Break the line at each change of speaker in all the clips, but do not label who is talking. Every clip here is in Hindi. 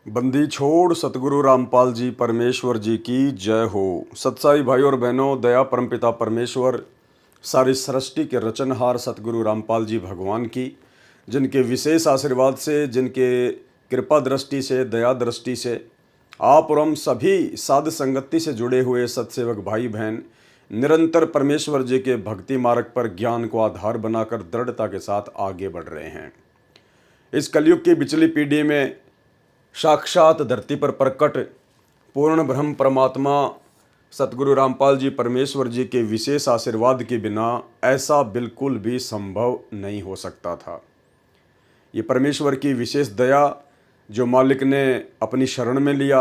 बंदी छोड़ सतगुरु रामपाल जी परमेश्वर जी की जय हो। सत्साई भाई और बहनों, दया परमपिता परमेश्वर, सारी सृष्टि के रचनहार सतगुरु रामपाल जी भगवान की, जिनके विशेष आशीर्वाद से, जिनके कृपा दृष्टि से, दया दृष्टि से आप और हम सभी साध संगति से जुड़े हुए सत्सेवक भाई बहन निरंतर परमेश्वर जी के भक्ति मार्ग पर ज्ञान को आधार बनाकर दृढ़ता के साथ आगे बढ़ रहे हैं। इस कलयुग की बिचली पीढ़ी में साक्षात धरती पर प्रकट पूर्ण ब्रह्म परमात्मा सतगुरु रामपाल जी परमेश्वर जी के विशेष आशीर्वाद के बिना ऐसा बिल्कुल भी संभव नहीं हो सकता था। ये परमेश्वर की विशेष दया जो मालिक ने अपनी शरण में लिया,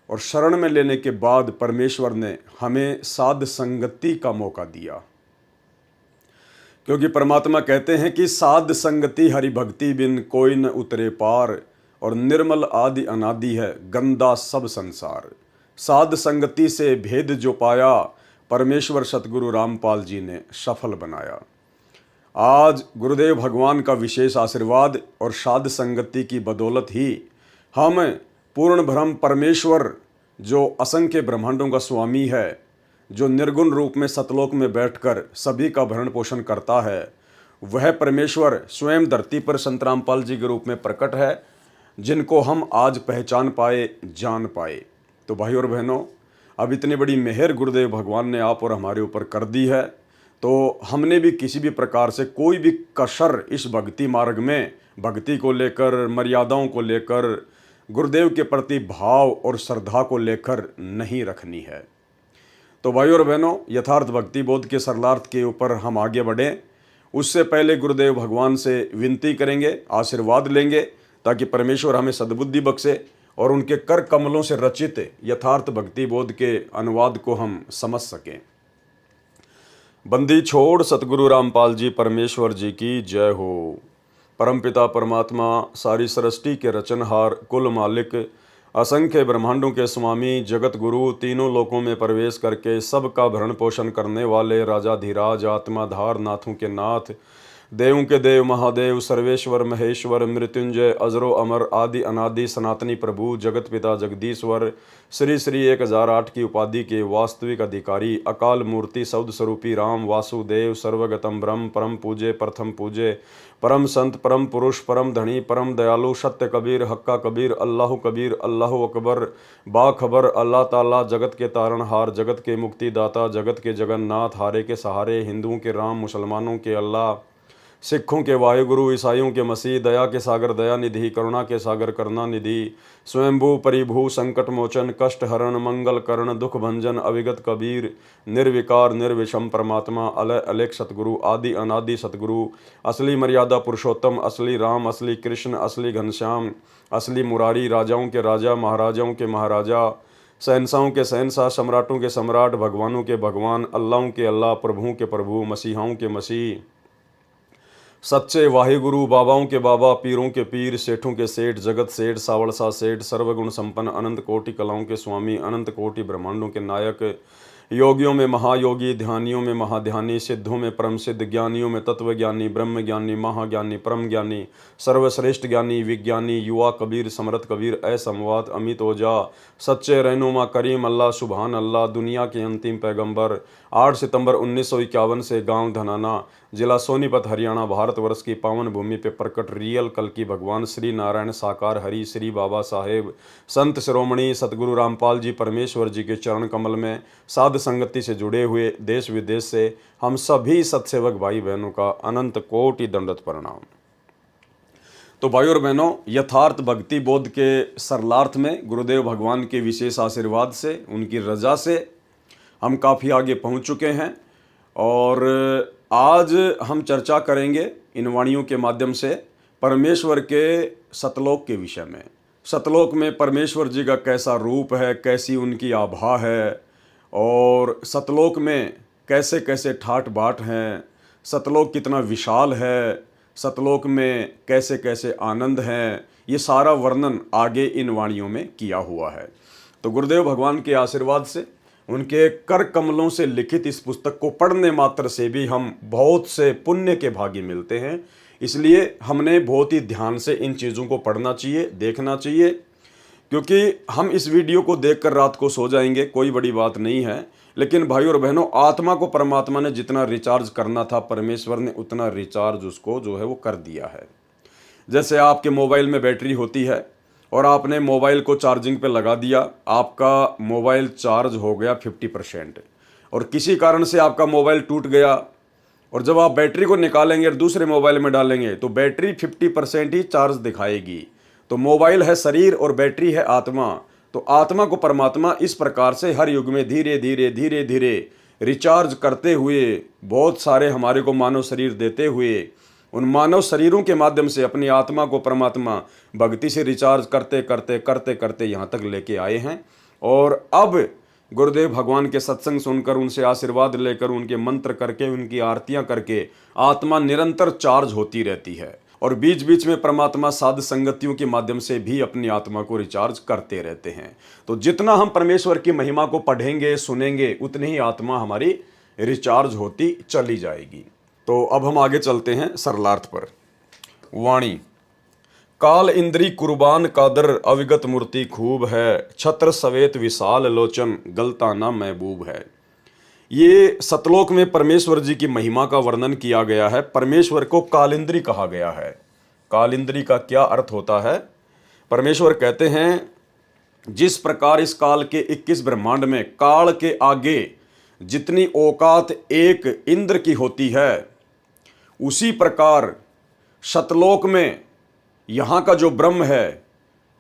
और शरण में लेने के बाद परमेश्वर ने हमें साध संगति का मौका दिया, क्योंकि परमात्मा कहते हैं कि साध संगति हरि भक्ति बिन कोई न उतरे पार, और निर्मल आदि अनादि है गंदा सब संसार। साध संगति से भेद जो पाया, परमेश्वर सतगुरु रामपाल जी ने सफल बनाया। आज गुरुदेव भगवान का विशेष आशीर्वाद और साध संगति की बदौलत ही हम पूर्ण ब्रह्म परमेश्वर, जो असंख्य ब्रह्मांडों का स्वामी है, जो निर्गुण रूप में सतलोक में बैठकर सभी का भरण पोषण करता है, वह परमेश्वर स्वयं धरती पर संत रामपाल जी के रूप में प्रकट है, जिनको हम आज पहचान पाए, जान पाए। तो भाई और बहनों, अब इतनी बड़ी मेहर गुरुदेव भगवान ने आप और हमारे ऊपर कर दी है, तो हमने भी किसी भी प्रकार से कोई भी कसर इस भक्ति मार्ग में, भक्ति को लेकर, मर्यादाओं को लेकर, गुरुदेव के प्रति भाव और श्रद्धा को लेकर नहीं रखनी है। तो भाई और बहनों, यथार्थ भक्ति बोध के सरलार्थ के ऊपर हम आगे बढ़ें, उससे पहले गुरुदेव भगवान से विनती करेंगे, आशीर्वाद लेंगे, ताकि परमेश्वर हमें सद्बुद्धि बख्शे और उनके कर कमलों से रचित यथार्थ भक्ति बोध के अनुवाद को हम समझ सकें। बंदी छोड़ सतगुरु रामपाल जी परमेश्वर जी की जय हो। परमपिता परमात्मा, सारी सृष्टि के रचनहार, कुल मालिक, असंख्य ब्रह्मांडों के स्वामी, जगत गुरु, तीनों लोकों में प्रवेश करके सबका भरण पोषण करने वाले राजाधिराज, आत्माधार, नाथों के नाथ, देवों के देव, महादेव, सर्वेश्वर, महेश्वर, मृत्युंजय, अजरो अमर, आदि अनादि, सनातनी प्रभु, जगत पिता जगदीश्वर, श्री श्री 1008 की उपाधि के वास्तविक अधिकारी, अकाल मूर्ति, शब्द स्वरूपी राम, वासुदेव, सर्वगतम ब्रह्म, परम पूजे, प्रथम पूजे, परम संत, परम पुरुष, परम धनी, परम दयालु, सत्य कबीर, हक्का कबीर, अल्लाह कबीर, अल्लाह अकबर, बाखबर, अल्लाह ताला, जगत के तारणहार, जगत के मुक्तिदाता, जगत के जगन्नाथ, हारे के सहारे, हिंदुओं के राम, मुसलमानों के अल्लाह, सिखों के वायुगुरु, ईसाइयों के मसीह, दया के सागर दया निधि, करुणा के सागर करुणा निधि, स्वयंभू परिभू, संकट मोचन, कष्ट हरण, मंगल करण, दुख भंजन, अविगत कबीर, निर्विकार निर्विषम परमात्मा, अलय अलेख सतगुरु, आदि अनादि सतगुरु, असली मर्यादा पुरुषोत्तम, असली राम, असली कृष्ण, असली घनश्याम, असली मुरारी, राजाओं के राजा, महाराजाओं के महाराजा, शहंशाहों के शहंशाह, सम्राटों के सम्राट, भगवानों के भगवान, अल्लाहों के अल्लाह, प्रभुओं के प्रभु, मसीहाओं के मसीह, सच्चे वाहिगुरु, बाबाओं के बाबा, पीरों के पीर, सेठों के सेठ, जगत सेठ, सावड़सा सेठ, सर्वगुण संपन्न, अनंत कोटि कलाओं के स्वामी, अनंत कोटि ब्रह्मांडों के नायक, योगियों में महायोगी, ध्यानियों में महाध्यानी, सिद्धों में परम सिद्ध, ज्ञानियों में तत्वज्ञानी, ब्रह्म ज्ञानी, महाज्ञानी, परम ज्ञानी, सर्वश्रेष्ठ ज्ञानी, विज्ञानी, युवा कबीर, समरथ कबीर, असमवात, अमित ओजा, सच्चे रहनुमा करीम अल्लाह, सुबहान अल्लाह, दुनिया के अंतिम पैगंबर। 8 सितंबर 1951 से गांव धनाना, जिला सोनीपत, हरियाणा, भारतवर्ष की पावन भूमि पे प्रकट रियल कल की भगवान श्री नारायण साकार हरि श्री बाबा साहेब संत शिरोमणि सतगुरु रामपाल जी परमेश्वर जी के चरण कमल में साध संगति से जुड़े हुए देश विदेश से हम सभी सत्सेवक भाई बहनों का अनंत कोटि दंडवत प्रणाम। तो भाई और बहनों, यथार्थ भक्ति बोध के सरलार्थ में गुरुदेव भगवान के विशेष आशीर्वाद से, उनकी रजा से हम काफ़ी आगे पहुंच चुके हैं, और आज हम चर्चा करेंगे इन वाणियों के माध्यम से परमेश्वर के सतलोक के विषय में। सतलोक में परमेश्वर जी का कैसा रूप है, कैसी उनकी आभा है, और सतलोक में कैसे कैसे ठाट बाट हैं, सतलोक कितना विशाल है, सतलोक में कैसे कैसे आनंद हैं, ये सारा वर्णन आगे इन वाणियों में किया हुआ है। तो गुरुदेव भगवान के आशीर्वाद से, उनके कर कमलों से लिखित इस पुस्तक को पढ़ने मात्र से भी हम बहुत से पुण्य के भागी मिलते हैं। इसलिए हमने बहुत ही ध्यान से इन चीज़ों को पढ़ना चाहिए, देखना चाहिए, क्योंकि हम इस वीडियो को देखकर रात को सो जाएंगे, कोई बड़ी बात नहीं है, लेकिन भाई और बहनों, आत्मा को परमात्मा ने जितना रिचार्ज करना था परमेश्वर ने उतना रिचार्ज उसको जो है वो कर दिया है। जैसे आपके मोबाइल में बैटरी होती है और आपने मोबाइल को चार्जिंग पे लगा दिया, आपका मोबाइल चार्ज हो गया 50%, और किसी कारण से आपका मोबाइल टूट गया, और जब आप बैटरी को निकालेंगे और दूसरे मोबाइल में डालेंगे तो बैटरी 50% ही चार्ज दिखाएगी। तो मोबाइल है शरीर और बैटरी है आत्मा। तो आत्मा को परमात्मा इस प्रकार से हर युग में धीरे धीरे धीरे धीरे रिचार्ज करते हुए, बहुत सारे हमारे को मानव शरीर देते हुए, उन मानव शरीरों के माध्यम से अपनी आत्मा को परमात्मा भक्ति से रिचार्ज करते करते करते करते यहाँ तक लेके आए हैं। और अब गुरुदेव भगवान के सत्संग सुनकर, उनसे आशीर्वाद लेकर, उनके मंत्र करके, उनकी आरतियां करके आत्मा निरंतर चार्ज होती रहती है। और बीच बीच में परमात्मा साध संगतियों के माध्यम से भी अपनी आत्मा को रिचार्ज करते रहते हैं। तो जितना हम परमेश्वर की महिमा को पढ़ेंगे सुनेंगे उतनी ही आत्मा हमारी रिचार्ज होती चली जाएगी। तो अब हम आगे चलते हैं सरलार्थ पर। वाणी। काल इंद्री कुर्बान कादर अविगत मूर्ति खूब है, छत्र सवेत विशाल लोचन गलताना महबूब है। ये सतलोक में परमेश्वर जी की महिमा का वर्णन किया गया है। परमेश्वर को कालिंद्री कहा गया है। कालिंद्री का क्या अर्थ होता है? परमेश्वर कहते हैं, जिस प्रकार इस काल के 21 ब्रह्मांड में काल के आगे जितनी औकात एक इंद्र की होती है, उसी प्रकार सतलोक में यहाँ का जो ब्रह्म है,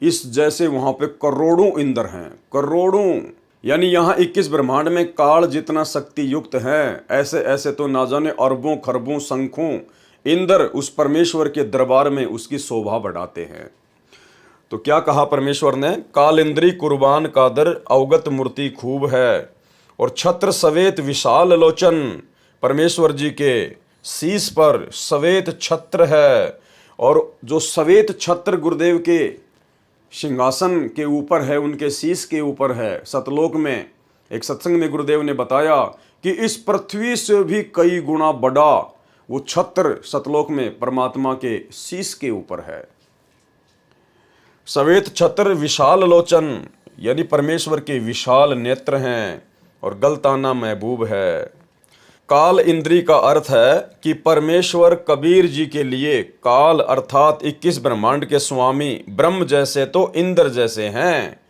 इस जैसे वहाँ पे करोड़ों इंद्र हैं, करोड़ों। यानी यहाँ 21 ब्रह्मांड में काल जितना शक्ति युक्त है, ऐसे ऐसे तो ना जाने अरबों खरबों संख्यों इंद्र उस परमेश्वर के दरबार में उसकी शोभा बढ़ाते हैं। तो क्या कहा परमेश्वर ने? काल इंद्री कुर्बान कादर अवगत मूर्ति खूब है, और छत्र सवेत विशाल लोचन। परमेश्वर जी के शीश पर सवेत छत्र है, और जो सवेत छत्र गुरुदेव के सिंहासन के ऊपर है, उनके शीश के ऊपर है। सतलोक में एक सत्संग में गुरुदेव ने बताया कि इस पृथ्वी से भी कई गुना बड़ा वो छत्र सतलोक में परमात्मा के शीश के ऊपर है। सवेत छत्र विशाल लोचन, यानी परमेश्वर के विशाल नेत्र हैं, और गलताना महबूब है। काल इंद्री का अर्थ है कि परमेश्वर कबीर जी के लिए काल अर्थात 21 ब्रह्मांड के स्वामी ब्रह्म जैसे तो इंद्र जैसे हैं।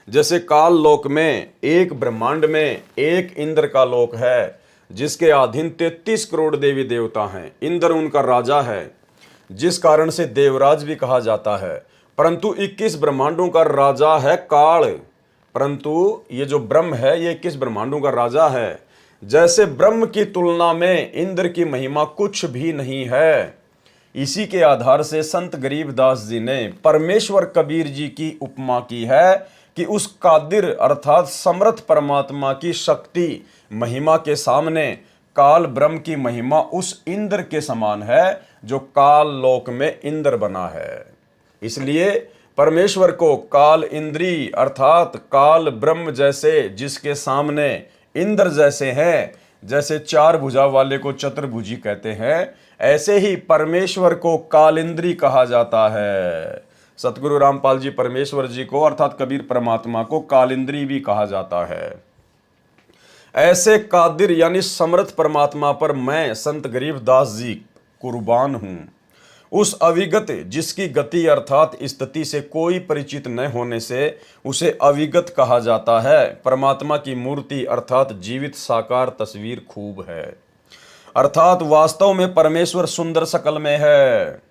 जैसे काल लोक में एक ब्रह्मांड में एक इंद्र का लोक है, जिसके अधीन 33 करोड़ देवी देवता हैं। इंद्र उनका राजा है, जिस कारण से देवराज भी कहा जाता है। परंतु 21 ब्रह्मांडों का राजा है काल, परंतु ये जो ब्रह्म है ये 21 ब्रह्मांडों का राजा है। जैसे ब्रह्म की तुलना में इंद्र की महिमा कुछ भी नहीं है। इसी के आधार से संत गरीबदास जी ने परमेश्वर कबीर जी की उपमा की है कि उस कादिर अर्थात समर्थ परमात्मा की शक्ति महिमा के सामने काल ब्रह्म की महिमा उस इंद्र के समान है जो काल लोक में इंद्र बना है। इसलिए परमेश्वर को काल इंद्री अर्थात काल ब्रह्म जैसे, जिसके सामने इंद्र जैसे हैं, जैसे चार भुजा वाले को चतुर्भुजी कहते हैं, ऐसे ही परमेश्वर को कालिंद्री कहा जाता है। सतगुरु रामपाल जी परमेश्वर जी को अर्थात कबीर परमात्मा को कालिंद्री भी कहा जाता है। ऐसे कादिर यानी समर्थ परमात्मा पर मैं संत गरीबदास जी कुर्बान हूं। उस अविगत जिसकी गति अर्थात स्थिति से कोई परिचित न होने से उसे अविगत कहा जाता है। परमात्मा की मूर्ति अर्थात जीवित साकार तस्वीर खूब है, अर्थात वास्तव में परमेश्वर सुंदर शकल में है।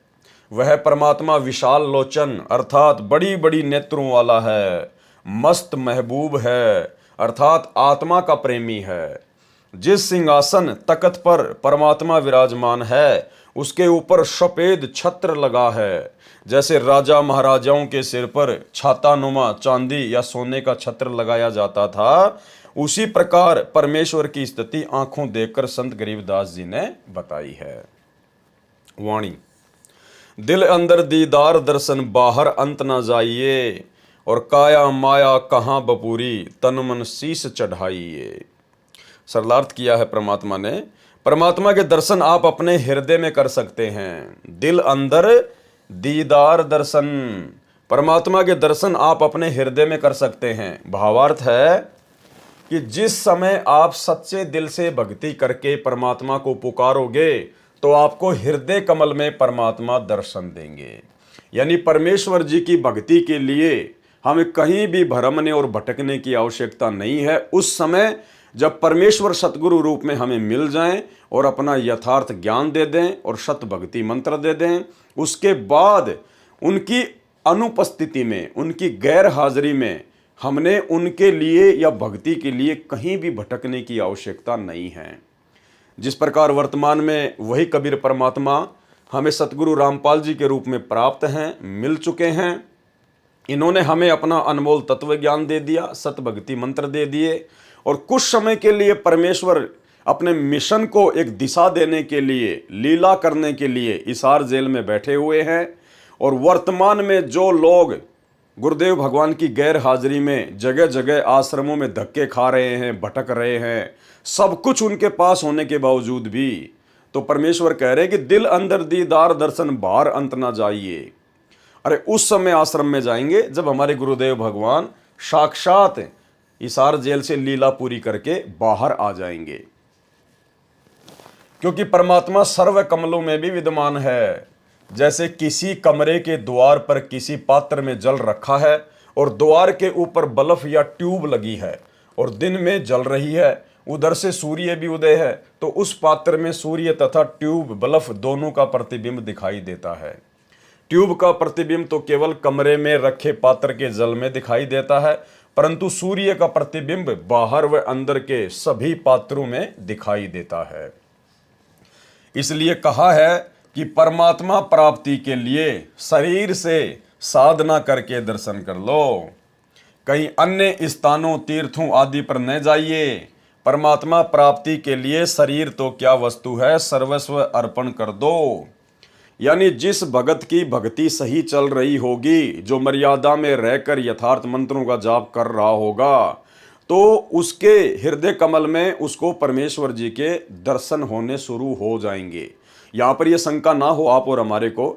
वह परमात्मा विशाल लोचन अर्थात बड़ी बड़ी नेत्रों वाला है, मस्त महबूब है अर्थात आत्मा का प्रेमी है। जिस सिंहासन तख्त पर परमात्मा विराजमान है उसके ऊपर सफेद छत्र लगा है। जैसे राजा महाराजाओं के सिर पर छातानुमा चांदी या सोने का छत्र लगाया जाता था, उसी प्रकार परमेश्वर की स्थिति आंखों देखकर संत गरीबदास जी ने बताई है। वाणी। दिल अंदर दीदार दर्शन बाहर अंत ना जाइए, और काया माया कहाँ बपूरी तन मन शीस चढ़ाइए। सरलार्थ किया है परमात्मा ने। परमात्मा के दर्शन आप अपने हृदय में कर सकते हैं। दिल अंदर दीदार दर्शन, परमात्मा के दर्शन आप अपने हृदय में कर सकते हैं। भावार्थ है कि जिस समय आप सच्चे दिल से भक्ति करके परमात्मा को पुकारोगे तो आपको हृदय कमल में परमात्मा दर्शन देंगे। यानी परमेश्वर जी की भक्ति के लिए हमें कहीं भी भरमने और भटकने की आवश्यकता नहीं है। उस समय जब परमेश्वर सतगुरु रूप में हमें मिल जाएं और अपना यथार्थ ज्ञान दे दें और सत भक्ति मंत्र दे दें, उसके बाद उनकी अनुपस्थिति में, उनकी गैर हाजिरी में हमने उनके लिए या भक्ति के लिए कहीं भी भटकने की आवश्यकता नहीं है। जिस प्रकार वर्तमान में वही कबीर परमात्मा हमें सतगुरु रामपाल जी के रूप में प्राप्त हैं, मिल चुके हैं। इन्होंने हमें अपना अनमोल तत्व ज्ञान दे दिया, सत भक्ति मंत्र दे दिए और कुछ समय के लिए परमेश्वर अपने मिशन को एक दिशा देने के लिए, लीला करने के लिए हिसार जेल में बैठे हुए हैं। और वर्तमान में जो लोग गुरुदेव भगवान की गैर हाजिरी में जगह जगह आश्रमों में धक्के खा रहे हैं, भटक रहे हैं, सब कुछ उनके पास होने के बावजूद भी तो परमेश्वर कह रहे हैं कि दिल अंदर दीदार दर्शन बाहर अंत ना जाइए। अरे उस समय आश्रम में जाएंगे जब हमारे गुरुदेव भगवान साक्षात हिसार जेल से लीला पूरी करके बाहर आ जाएंगे, क्योंकि परमात्मा सर्व कमलों में भी विद्यमान है। जैसे किसी कमरे के द्वार पर किसी पात्र में जल रखा है और द्वार के ऊपर बल्ब या ट्यूब लगी है और दिन में जल रही है, उधर से सूर्य भी उदय है, तो उस पात्र में सूर्य तथा ट्यूब बल्ब दोनों का प्रतिबिंब दिखाई देता है। ट्यूब का प्रतिबिंब तो केवल कमरे में रखे पात्र के जल में दिखाई देता है, परंतु सूर्य का प्रतिबिंब बाहर व अंदर के सभी पात्रों में दिखाई देता है। इसलिए कहा है कि परमात्मा प्राप्ति के लिए शरीर से साधना करके दर्शन कर लो, कहीं अन्य स्थानों, तीर्थों आदि पर न जाइए। परमात्मा प्राप्ति के लिए शरीर तो क्या वस्तु है, सर्वस्व अर्पण कर दो। यानी जिस भगत की भक्ति सही चल रही होगी, जो मर्यादा में रहकर यथार्थ मंत्रों का जाप कर रहा होगा, तो उसके हृदय कमल में उसको परमेश्वर जी के दर्शन होने शुरू हो जाएंगे। यहाँ पर यह शंका ना हो आप और हमारे को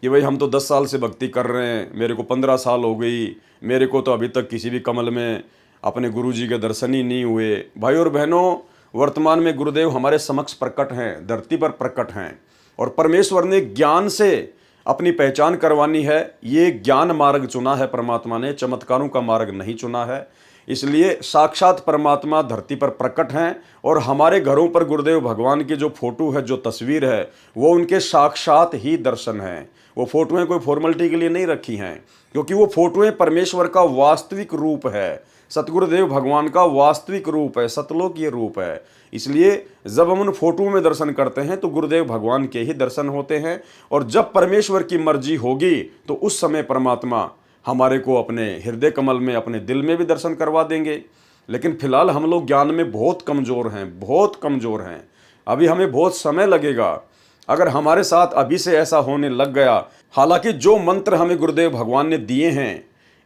कि भाई हम तो 10 साल से भक्ति कर रहे हैं, मेरे को 15 साल हो गई, मेरे को तो अभी तक किसी भी कमल में अपने गुरु जी के दर्शन ही नहीं हुए। भाई और बहनों, वर्तमान में गुरुदेव हमारे समक्ष प्रकट हैं, धरती पर प्रकट हैं और परमेश्वर ने ज्ञान से अपनी पहचान करवानी है। ये ज्ञान मार्ग चुना है परमात्मा ने, चमत्कारों का मार्ग नहीं चुना है। इसलिए साक्षात परमात्मा धरती पर प्रकट हैं और हमारे घरों पर गुरुदेव भगवान की जो फोटो है, जो तस्वीर है, वो उनके साक्षात ही दर्शन हैं। वो फोटोएं कोई फॉर्मेलिटी के लिए नहीं रखी हैं, क्योंकि वो फोटोएं परमेश्वर का वास्तविक रूप है, सतगुरुदेव भगवान का वास्तविक रूप है, सतलोकीय रूप है। इसलिए जब हम उन फोटो में दर्शन करते हैं तो गुरुदेव भगवान के ही दर्शन होते हैं। और जब परमेश्वर की मर्जी होगी तो उस समय परमात्मा हमारे को अपने हृदय कमल में, अपने दिल में भी दर्शन करवा देंगे। लेकिन फिलहाल हम लोग ज्ञान में बहुत कमज़ोर हैं, बहुत कमज़ोर हैं। अभी हमें बहुत समय लगेगा। अगर हमारे साथ अभी से ऐसा होने लग गया, हालांकि जो मंत्र हमें गुरुदेव भगवान ने दिए हैं,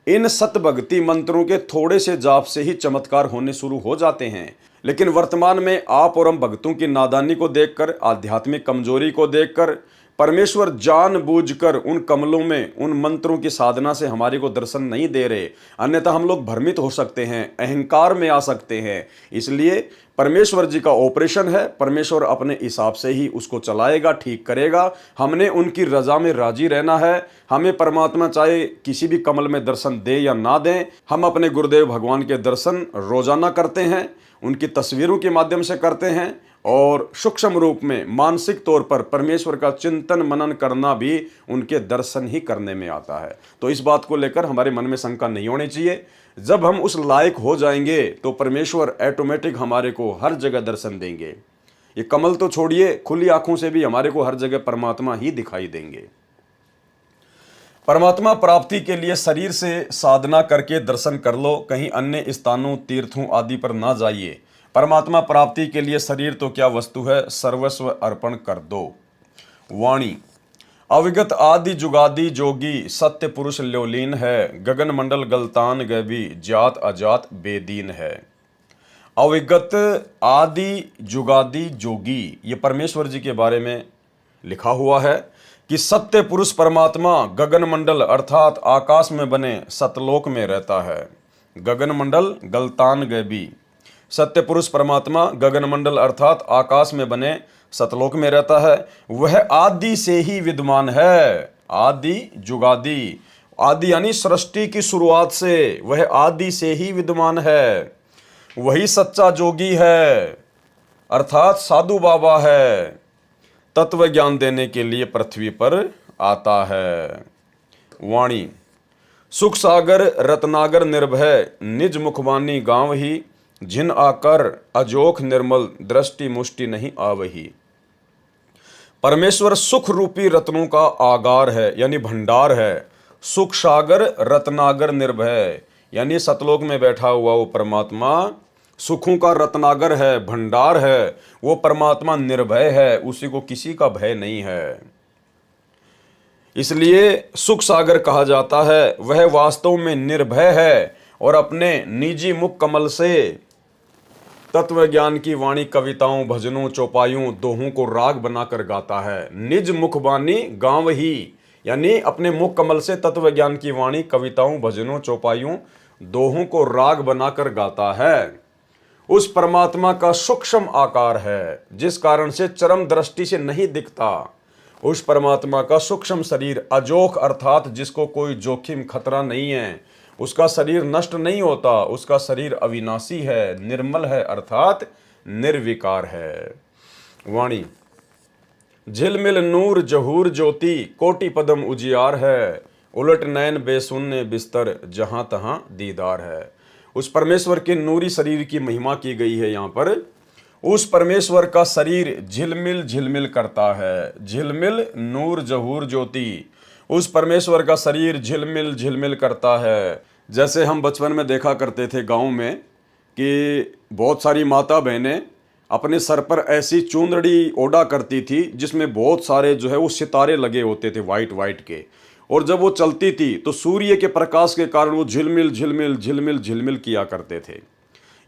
इन सत भक्ति मंत्रों के थोड़े से जाप से ही चमत्कार होने शुरू हो जाते हैं। लेकिन वर्तमान में आप और हम भक्तों की नादानी को देखकर, आध्यात्मिक कमजोरी को देखकर परमेश्वर जानबूझकर उन कमलों में, उन मंत्रों की साधना से हमारे को दर्शन नहीं दे रहे। अन्यथा हम लोग भ्रमित हो सकते हैं, अहंकार में आ सकते हैं। इसलिए परमेश्वर जी का ऑपरेशन है, परमेश्वर अपने हिसाब से ही उसको चलाएगा, ठीक करेगा। हमने उनकी रजा में राजी रहना है। हमें परमात्मा चाहे किसी भी कमल में दर्शन दे या ना दें, हम अपने गुरुदेव भगवान के दर्शन रोजाना करते हैं, उनकी तस्वीरों के माध्यम से करते हैं और सूक्ष्म रूप में मानसिक तौर पर परमेश्वर का चिंतन मनन करना भी उनके दर्शन ही करने में आता है। तो इस बात को लेकर हमारे मन में शंका नहीं होनी चाहिए। जब हम उस लायक हो जाएंगे तो परमेश्वर ऑटोमेटिक हमारे को हर जगह दर्शन देंगे। ये कमल तो छोड़िए, खुली आंखों से भी हमारे को हर जगह परमात्मा ही दिखाई देंगे। परमात्मा प्राप्ति के लिए शरीर से साधना करके दर्शन कर लो, कहीं अन्य स्थानों, तीर्थों आदि पर ना जाइए। परमात्मा प्राप्ति के लिए शरीर तो क्या वस्तु है, सर्वस्व अर्पण कर दो। वाणी अविगत आदि जुगादि जोगी, सत्य पुरुष ल्योलीन है, गगन मंडल गलतान गैबी, जात अजात बेदीन है। अविगत आदि जुगादि जोगी, ये परमेश्वर जी के बारे में लिखा हुआ है कि सत्य पुरुष परमात्मा गगन मंडल अर्थात आकाश में बने सतलोक में रहता है। गगन मंडल गलतान गैबी, सत्य पुरुष परमात्मा गगन मंडल अर्थात आकाश में बने सतलोक में रहता है। वह आदि से ही विद्यमान है, आदि जुगादि, आदि यानी सृष्टि की शुरुआत से, वह आदि से ही विद्यमान है। वही सच्चा जोगी है अर्थात साधु बाबा है, तत्व ज्ञान देने के लिए पृथ्वी पर आता है। वाणी, सुख सागर रत्नागर निर्भय, निज मुखवानी गांव ही, जिन आकर अजोख निर्मल, दृष्टि मुष्टि नहीं आवही। परमेश्वर सुख रूपी रत्नों का आगार है यानी भंडार है। सुख सागर रत्नागर निर्भय यानी सतलोक में बैठा हुआ वो परमात्मा सुखों का रत्नागर है, भंडार है। वो परमात्मा निर्भय है, उसी को किसी का भय नहीं है, इसलिए सुख सागर कहा जाता है। वह वास्तव में निर्भय है और अपने निजी मुख कमल से तत्व ज्ञान की वाणी कविताओं, भजनों, चौपाइयों, दोहों को राग बनाकर गाता है। निज मुखबानी गाँव ही यानी अपने मुख कमल से तत्व ज्ञान की वाणी कविताओं, भजनों, चौपाइयों, दोहों को राग बनाकर गाता है। उस परमात्मा का सूक्ष्म आकार है जिस कारण से चरम दृष्टि से नहीं दिखता। उस परमात्मा का सूक्ष्म शरीर अजोख अर्थात जिसको कोई जोखिम खतरा नहीं है, उसका शरीर नष्ट नहीं होता, उसका शरीर अविनाशी है, निर्मल है अर्थात निर्विकार है। वाणी, झिलमिल नूर जहूर ज्योति, कोटि पदम उजियार है, उलट नैन बेसुन्ने बिस्तर, जहां तहां दीदार है। उस परमेश्वर के नूरी शरीर की महिमा की गई है यहाँ पर। उस परमेश्वर का शरीर झिलमिल झिलमिल करता है, झिलमिल नूर जहूर ज्योति, उस परमेश्वर का शरीर झिलमिल झिलमिल करता है। जैसे हम बचपन में देखा करते थे गांव में कि बहुत सारी माता बहनें अपने सर पर ऐसी चुंदड़ी ओढ़ा करती थी जिसमें बहुत सारे जो है वो सितारे लगे होते थे वाइट वाइट के, और जब वो चलती थी तो सूर्य के प्रकाश के कारण वो झिलमिल झिलमिल झिलमिल झिलमिल किया करते थे।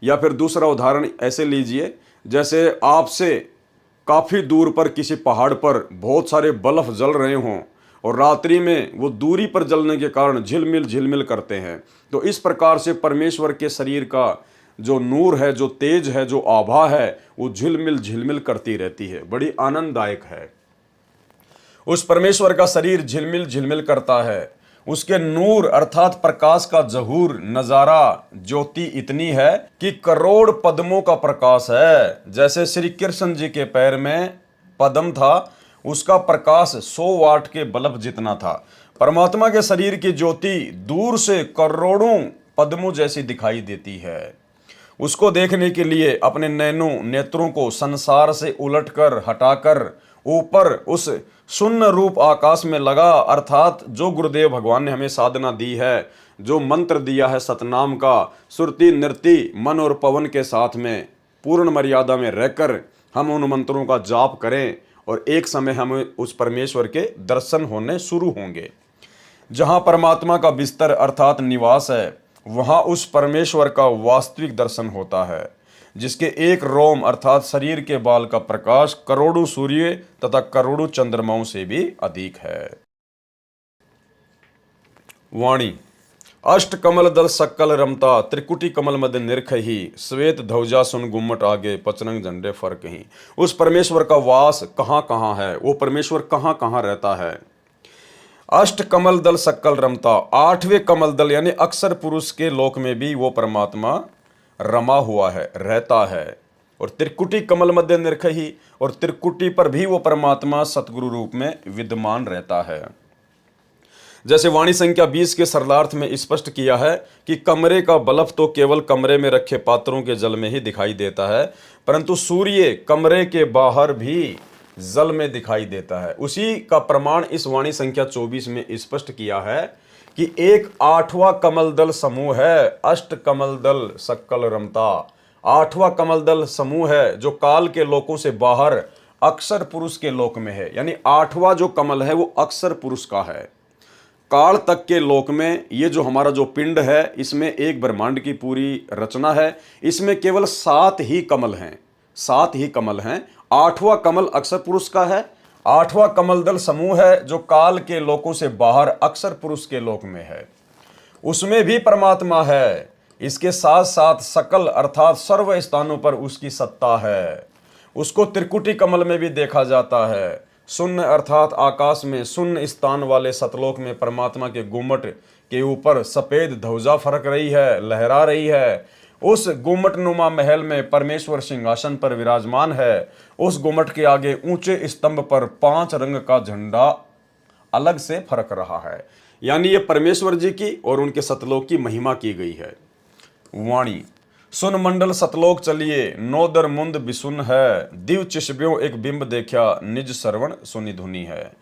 या फिर दूसरा उदाहरण ऐसे लीजिए, जैसे आपसे काफ़ी दूर पर किसी पहाड़ पर बहुत सारे बल्ब जल रहे हों और रात्रि में वो दूरी पर जलने के कारण झिलमिल झिलमिल करते हैं। तो इस प्रकार से परमेश्वर के शरीर का जो नूर है, जो तेज है, जो आभा है, वो झिलमिल झिलमिल करती रहती है, बड़ी आनंददायक है। उस परमेश्वर का शरीर झिलमिल झिलमिल करता है। उसके नूर अर्थात प्रकाश का जहूर नजारा ज्योति इतनी है कि करोड़ पद्मों का प्रकाश है। जैसे श्री कृष्ण जी के पैर में पद्म था, उसका प्रकाश 100 वाट के बल्ब जितना था। परमात्मा के शरीर की ज्योति दूर से करोड़ों पद्मों जैसी दिखाई देती है। उसको देखने के लिए अपने नेत्रों को संसार से उलटकर हटाकर ऊपर उस शून्य रूप आकाश में लगा, अर्थात जो गुरुदेव भगवान ने हमें साधना दी है, जो मंत्र दिया है सतनाम का, सुरति नृति मन और पवन के साथ में पूर्ण मर्यादा में रहकर हम उन मंत्रों का जाप करें और एक समय हमें उस परमेश्वर के दर्शन होने शुरू होंगे। जहाँ परमात्मा का बिस्तर अर्थात निवास है, वहाँ उस परमेश्वर का वास्तविक दर्शन होता है, जिसके एक रोम अर्थात शरीर के बाल का प्रकाश करोड़ों सूर्य तथा करोड़ों चंद्रमाओं से भी अधिक है। वाणी, अष्ट कमल दल सक्कल रमता, त्रिकुटी कमल मध्य निरखही, श्वेत ध्वजा सुन गुम्मट आगे, पचरंग झंडे फर कहीं। उस परमेश्वर का वास कहाँ कहाँ है, वो परमेश्वर कहाँ कहाँ रहता है। अष्ट कमल दल सक्कल रमता, 8वें कमल दल यानी अक्षर पुरुष के लोक में भी वो परमात्मा रमा हुआ है, रहता है। और त्रिकुटी कमल मध्य निरखही, और त्रिकुटी पर भी वो परमात्मा सतगुरु रूप में विद्यमान रहता है। जैसे वाणी संख्या 20 के सरलार्थ में स्पष्ट किया है कि कमरे का बल्ब तो केवल कमरे में रखे पात्रों के जल में ही दिखाई देता है, परंतु सूर्य कमरे के बाहर भी जल में दिखाई देता है। उसी का प्रमाण इस वाणी संख्या 24 में स्पष्ट किया है कि एक 8वां कमल दल समूह है, अष्ट कमल दल सक्कल रमता। 8वां कमल दल समूह है जो काल के लोकों से बाहर अक्षर पुरुष के लोक में है, यानी 8वां जो कमल है वो अक्षर पुरुष का है। काल तक के लोक में ये जो हमारा जो पिंड है, इसमें एक ब्रह्मांड की पूरी रचना है, इसमें केवल 7 ही कमल हैं, 7 ही कमल हैं। 8वां कमल अक्षर पुरुष का है, आठवां कमलदल समूह है जो काल के लोकों से बाहर अक्सर पुरुष के लोक में है, उसमें भी परमात्मा है। इसके साथ साथ सकल अर्थात सर्व स्थानों पर उसकी सत्ता है। उसको त्रिकुटी कमल में भी देखा जाता है। शून्य अर्थात आकाश में शून्य स्थान वाले सतलोक में परमात्मा के गुम्मट के ऊपर सफेद ध्वजा फरक रही है, लहरा रही है। उस गुम्मट नुमा महल में परमेश्वर सिंहासन पर विराजमान है। उस गुम्मट के आगे ऊंचे स्तंभ पर 5 रंग का झंडा अलग से फरक रहा है। यानी ये परमेश्वर जी की और उनके सतलोक की महिमा की गई है। वाणी सुन मंडल सतलोक चलिए, नौ दर मुंद बिसुन है, दिव चिशब्यों एक बिंब देखा, निज श्रवण सुनि धुनी है।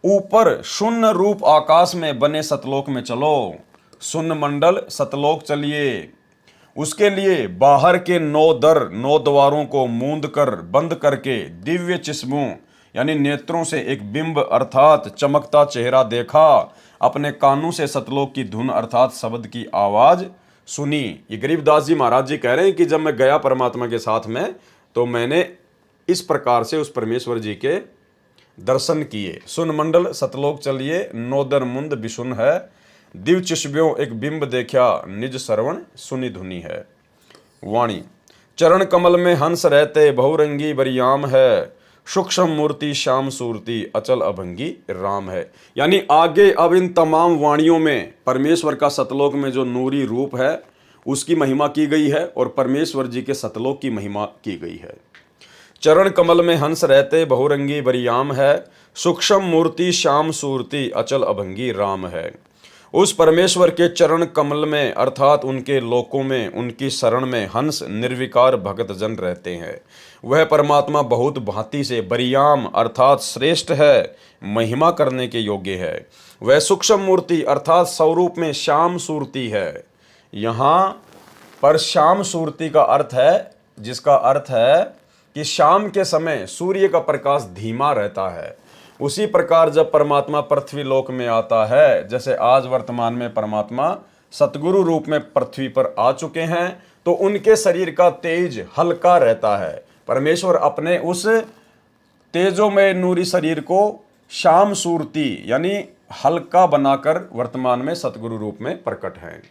ऊपर शून्य रूप आकाश में बने सतलोक में चलो, शून्य मंडल सतलोक चलिए। उसके लिए बाहर के 9 दर 9 द्वारों को मूंद कर बंद करके दिव्य चिश्मों यानी नेत्रों से एक बिंब अर्थात चमकता चेहरा देखा, अपने कानों से सतलोक की धुन अर्थात शब्द की आवाज सुनी। ये गरीबदास जी महाराज जी कह रहे हैं कि जब मैं गया परमात्मा के साथ में तो मैंने इस प्रकार से उस परमेश्वर जी के दर्शन किए। सुन मंडल सतलोक चलिए, 9 दर मुंद बिसुन है, दिव चिशब्यों एक बिंब देखा, निज श्रवण सुनि धुनी है। वाणी चरण कमल में हंस रहते, बहुरंगी बरियाम है, सूक्ष्म मूर्ति श्याम सूरती, अचल अभंगी राम है। यानी आगे अब इन तमाम वाणियों में परमेश्वर का सतलोक में जो नूरी रूप है उसकी महिमा की गई है और परमेश्वर जी के सतलोक की महिमा की गई है। चरण कमल में हंस रहते, बहुरंगी बरियाम है, सूक्ष्म मूर्ति श्याम सूरती, अचल अभंगी राम है। उस परमेश्वर के चरण कमल में अर्थात उनके लोकों में उनकी शरण में हंस निर्विकार भगत जन रहते हैं। वह परमात्मा बहुत भांति से बरियाम अर्थात श्रेष्ठ है, महिमा करने के योग्य है। वह सूक्ष्म मूर्ति अर्थात स्वरूप में श्याम सूरती है। यहाँ पर श्याम सूरती का अर्थ है, जिसका अर्थ है कि शाम के समय सूर्य का प्रकाश धीमा रहता है। उसी प्रकार जब परमात्मा पृथ्वी लोक में आता है, जैसे आज वर्तमान में परमात्मा सतगुरु रूप में पृथ्वी पर आ चुके हैं, तो उनके शरीर का तेज हल्का रहता है। परमेश्वर अपने उस तेजोमय नूरी शरीर को श्याम सूरती यानी हल्का बनाकर वर्तमान में सतगुरु रूप में प्रकट हैं।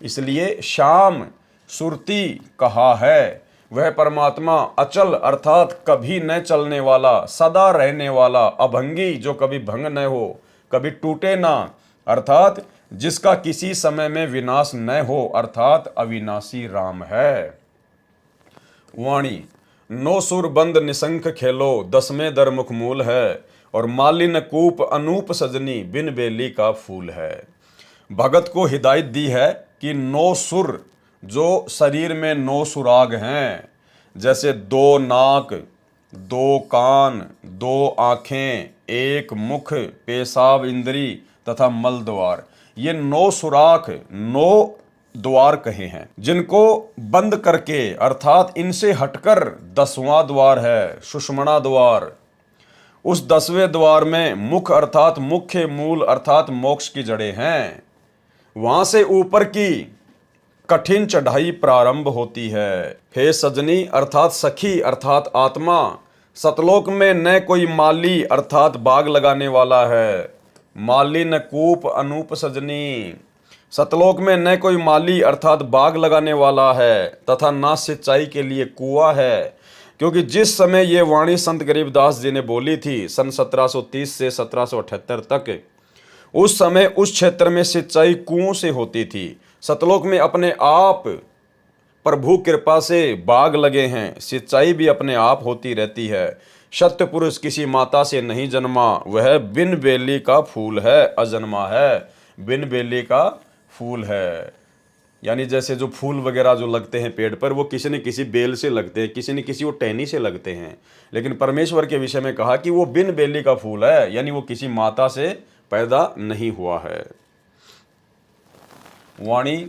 इसलिए श्याम सूरती कहा है। वह परमात्मा अचल अर्थात कभी न चलने वाला, सदा रहने वाला, अभंगी जो कभी भंग न हो, कभी टूटे ना, अर्थात जिसका किसी समय में विनाश न हो, अर्थात अविनाशी राम है। वाणी नो सुर बंद निशंक खेलो, 10वें दर मुख मूल है, और मालिन कूप अनूप सजनी, बिन बेली का फूल है। भगत को हिदायत दी है कि 9 सुर जो शरीर में 9 सुराग हैं, जैसे 2 नाक, 2 कान, 2 आँखें, 1 मुख, पेशाब इंद्री तथा मल द्वार, ये 9 सुराख 9 द्वार कहे हैं, जिनको बंद करके अर्थात इनसे हटकर 10वां द्वार है सुषुम्ना द्वार। उस 10वें द्वार में मुख अर्थात मुख्य मूल अर्थात मोक्ष की जड़ें हैं। वहां से ऊपर की कठिन चढ़ाई प्रारंभ होती है। हे सजनी अर्थात सखी अर्थात आत्मा, सतलोक में न कोई माली अर्थात बाग लगाने वाला है। माली न कूप अनूप सजनी, सतलोक में न कोई माली अर्थात बाग लगाने वाला है तथा ना सिंचाई के लिए कुआं है। क्योंकि जिस समय ये वाणी संत गरीबदास जी ने बोली थी सन 1730 से 1778 तक, उस समय उस क्षेत्र में सिंचाई कुओं से होती थी। सतलोक में अपने आप प्रभु कृपा से बाग लगे हैं, सिंचाई भी अपने आप होती रहती है। सत्य पुरुष किसी माता से नहीं जन्मा, वह बिन बेली का फूल है, अजन्मा है, बिन बेली का फूल है। यानी जैसे जो फूल वगैरह जो लगते हैं पेड़ पर, वो किसी न किसी बेल से लगते हैं, किसी न किसी वो टहनी से लगते हैं। लेकिन परमेश्वर के विषय में कहा कि वो बिन बेली का फूल है, यानी वो किसी माता से पैदा नहीं हुआ है। वाणी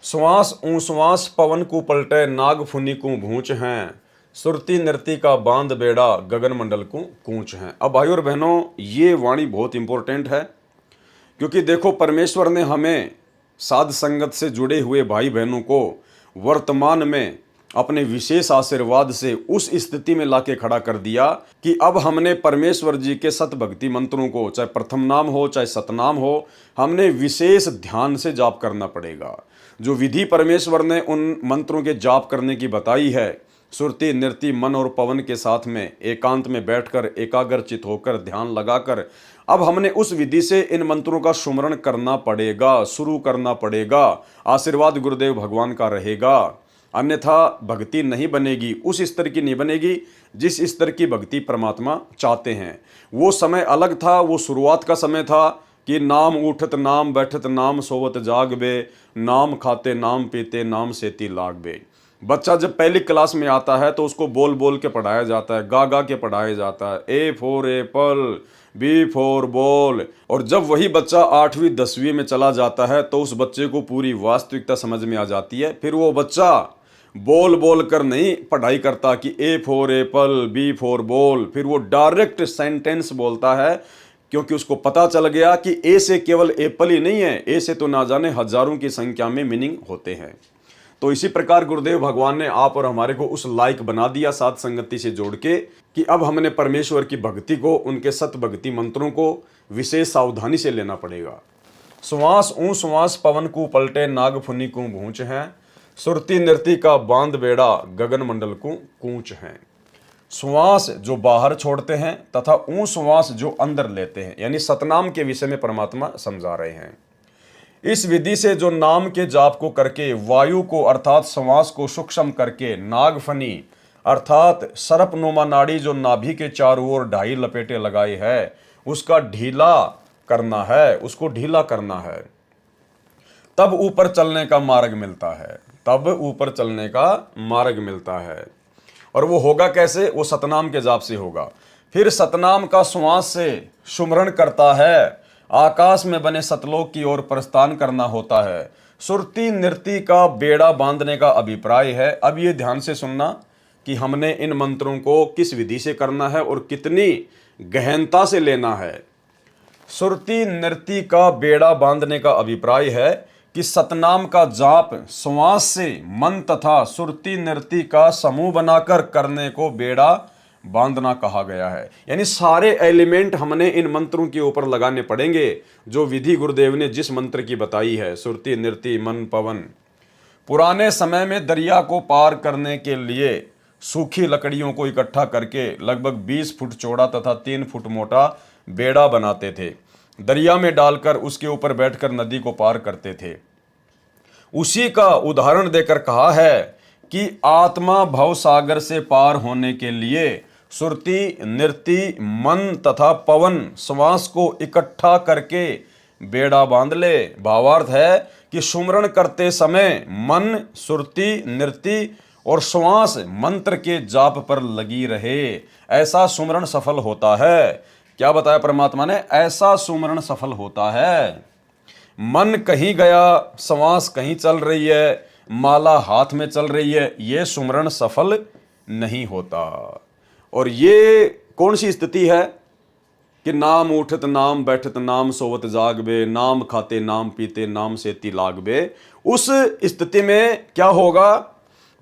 श्वास ऊश्वास पवन को पलटे, नाग फुनी को भूंच हैं, सुरती नृति का बांध बेड़ा, गगन मंडल को कूच हैं। अब भाई और बहनों, ये वाणी बहुत इंपॉर्टेंट है, क्योंकि देखो परमेश्वर ने हमें साध संगत से जुड़े हुए भाई बहनों को वर्तमान में अपने विशेष आशीर्वाद से उस स्थिति में लाके खड़ा कर दिया कि अब हमने परमेश्वर जी के सत भक्ति मंत्रों को, चाहे प्रथम नाम हो चाहे सतनाम हो, हमने विशेष ध्यान से जाप करना पड़ेगा। जो विधि परमेश्वर ने उन मंत्रों के जाप करने की बताई है, सुरति नृत्य मन और पवन के साथ में एकांत में बैठकर एकाग्रचित होकर ध्यान लगाकर अब हमने उस विधि से इन मंत्रों का सुमरण करना पड़ेगा, शुरू करना पड़ेगा। आशीर्वाद गुरुदेव भगवान का रहेगा, अन्यथा भक्ति नहीं बनेगी, उस स्तर की नहीं बनेगी जिस स्तर की भक्ति परमात्मा चाहते हैं। वो समय अलग था, वो शुरुआत का समय था कि नाम उठत नाम बैठत नाम सोवत जागबे, नाम खाते नाम पीते नाम सेती लागबे। बच्चा जब पहली क्लास में आता है तो उसको बोल बोल के पढ़ाया जाता है, गा गा के पढ़ाया जाता है, A for apple, B for ball. और जब वही बच्चा 8वीं 10वीं में चला जाता है तो उस बच्चे को पूरी वास्तविकता समझ में आ जाती है। फिर वो बच्चा बोल बोल कर नहीं पढ़ाई करता कि A for apple, B for ball, फिर वो डायरेक्ट सेंटेंस बोलता है, क्योंकि उसको पता चल गया कि ए से केवल एप्पल ही नहीं है, ए से तो ना जाने हजारों की संख्या में मीनिंग होते हैं। तो इसी प्रकार गुरुदेव भगवान ने आप और हमारे को उस लायक बना दिया साध संगति से जोड़ के कि अब हमने परमेश्वर की भक्ति को, उनके सत भक्ति मंत्रों को विशेष सावधानी से लेना पड़ेगा। श्वास ऊं श्वास पवन को पलटे नाग फुनी को भूंच है, सुरती नृत्य का बांध बेड़ा गगन मंडल को कूच है। श्वास जो बाहर छोड़ते हैं तथा ऊं श्वास जो अंदर लेते हैं, यानी सतनाम के विषय में परमात्मा समझा रहे हैं। इस विधि से जो नाम के जाप को करके वायु को अर्थात श्वास को सूक्ष्म करके नागफनी अर्थात सर्पनुमा नाड़ी जो नाभि के चारों ओर 2.5 लपेटे लगाई है उसका ढीला करना है, उसको ढीला करना है, तब ऊपर चलने का मार्ग मिलता है, तब ऊपर चलने का मार्ग मिलता है। और वो होगा कैसे? वो सतनाम के जाप से होगा। फिर सतनाम का श्वास से सुमरण करता है, आकाश में बने सतलोक की ओर प्रस्थान करना होता है। सुरती नृत्य का बेड़ा बांधने का अभिप्राय है। अब ये ध्यान से सुनना कि हमने इन मंत्रों को किस विधि से करना है और कितनी गहनता से लेना है। सुरती नृत्य का बेड़ा बांधने का अभिप्राय है कि सतनाम का जाप श्वास से मन तथा सुरती नृत्य का समूह बनाकर करने को बेड़ा बांधना कहा गया है। यानी सारे एलिमेंट हमने इन मंत्रों के ऊपर लगाने पड़ेंगे जो विधि गुरुदेव ने जिस मंत्र की बताई है, सुरती नृत्य मन पवन। पुराने समय में दरिया को पार करने के लिए सूखी लकड़ियों को इकट्ठा करके लगभग 20 फुट चौड़ा तथा 3 फुट मोटा बेड़ा बनाते थे, दरिया में डालकर उसके ऊपर बैठकर नदी को पार करते थे। उसी का उदाहरण देकर कहा है कि आत्मा भव सागर से पार होने के लिए सुरती नृत्य मन तथा पवन श्वास को इकट्ठा करके बेड़ा बांध ले। भावार्थ है कि सुमरण करते समय मन सुरती नृत्य और श्वास मंत्र के जाप पर लगी रहे, ऐसा सुमरण सफल होता है। क्या बताया परमात्मा ने? ऐसा सुमरण सफल होता है। मन कहीं गया, श्वास कहीं चल रही है, माला हाथ में चल रही है, ये सुमरण सफल नहीं होता। और ये कौन सी स्थिति है कि नाम उठत नाम बैठत नाम सोवत जागबे, नाम खाते नाम पीते नाम सेती लागबे। उस स्थिति में क्या होगा?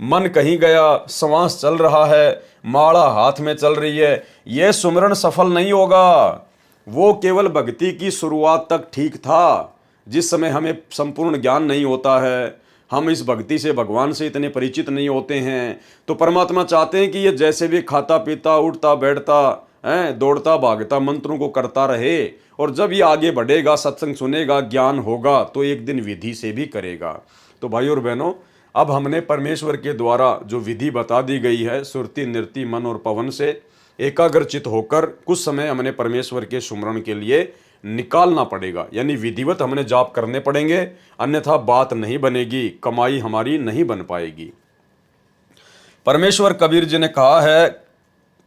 मन कहीं गया, श्वास चल रहा है, माला हाथ में चल रही है, यह सुमरण सफल नहीं होगा। वो केवल भक्ति की शुरुआत तक ठीक था, जिस समय हमें संपूर्ण ज्ञान नहीं होता है, हम इस भक्ति से भगवान से इतने परिचित नहीं होते हैं। तो परमात्मा चाहते हैं कि ये जैसे भी खाता पीता उठता बैठता है, दौड़ता भागता मंत्रों को करता रहे, और जब ये आगे बढ़ेगा, सत्संग सुनेगा, ज्ञान होगा, तो एक दिन विधि से भी करेगा। तो भाई और बहनों, अब हमने परमेश्वर के द्वारा जो विधि बता दी गई है, सुरती नृत्य मन और पवन से एकाग्रचित होकर कुछ समय हमने परमेश्वर के सुमरण के लिए निकालना पड़ेगा। यानी विधिवत हमने जाप करने पड़ेंगे, अन्यथा बात नहीं बनेगी, कमाई हमारी नहीं बन पाएगी। परमेश्वर कबीर जी ने कहा है,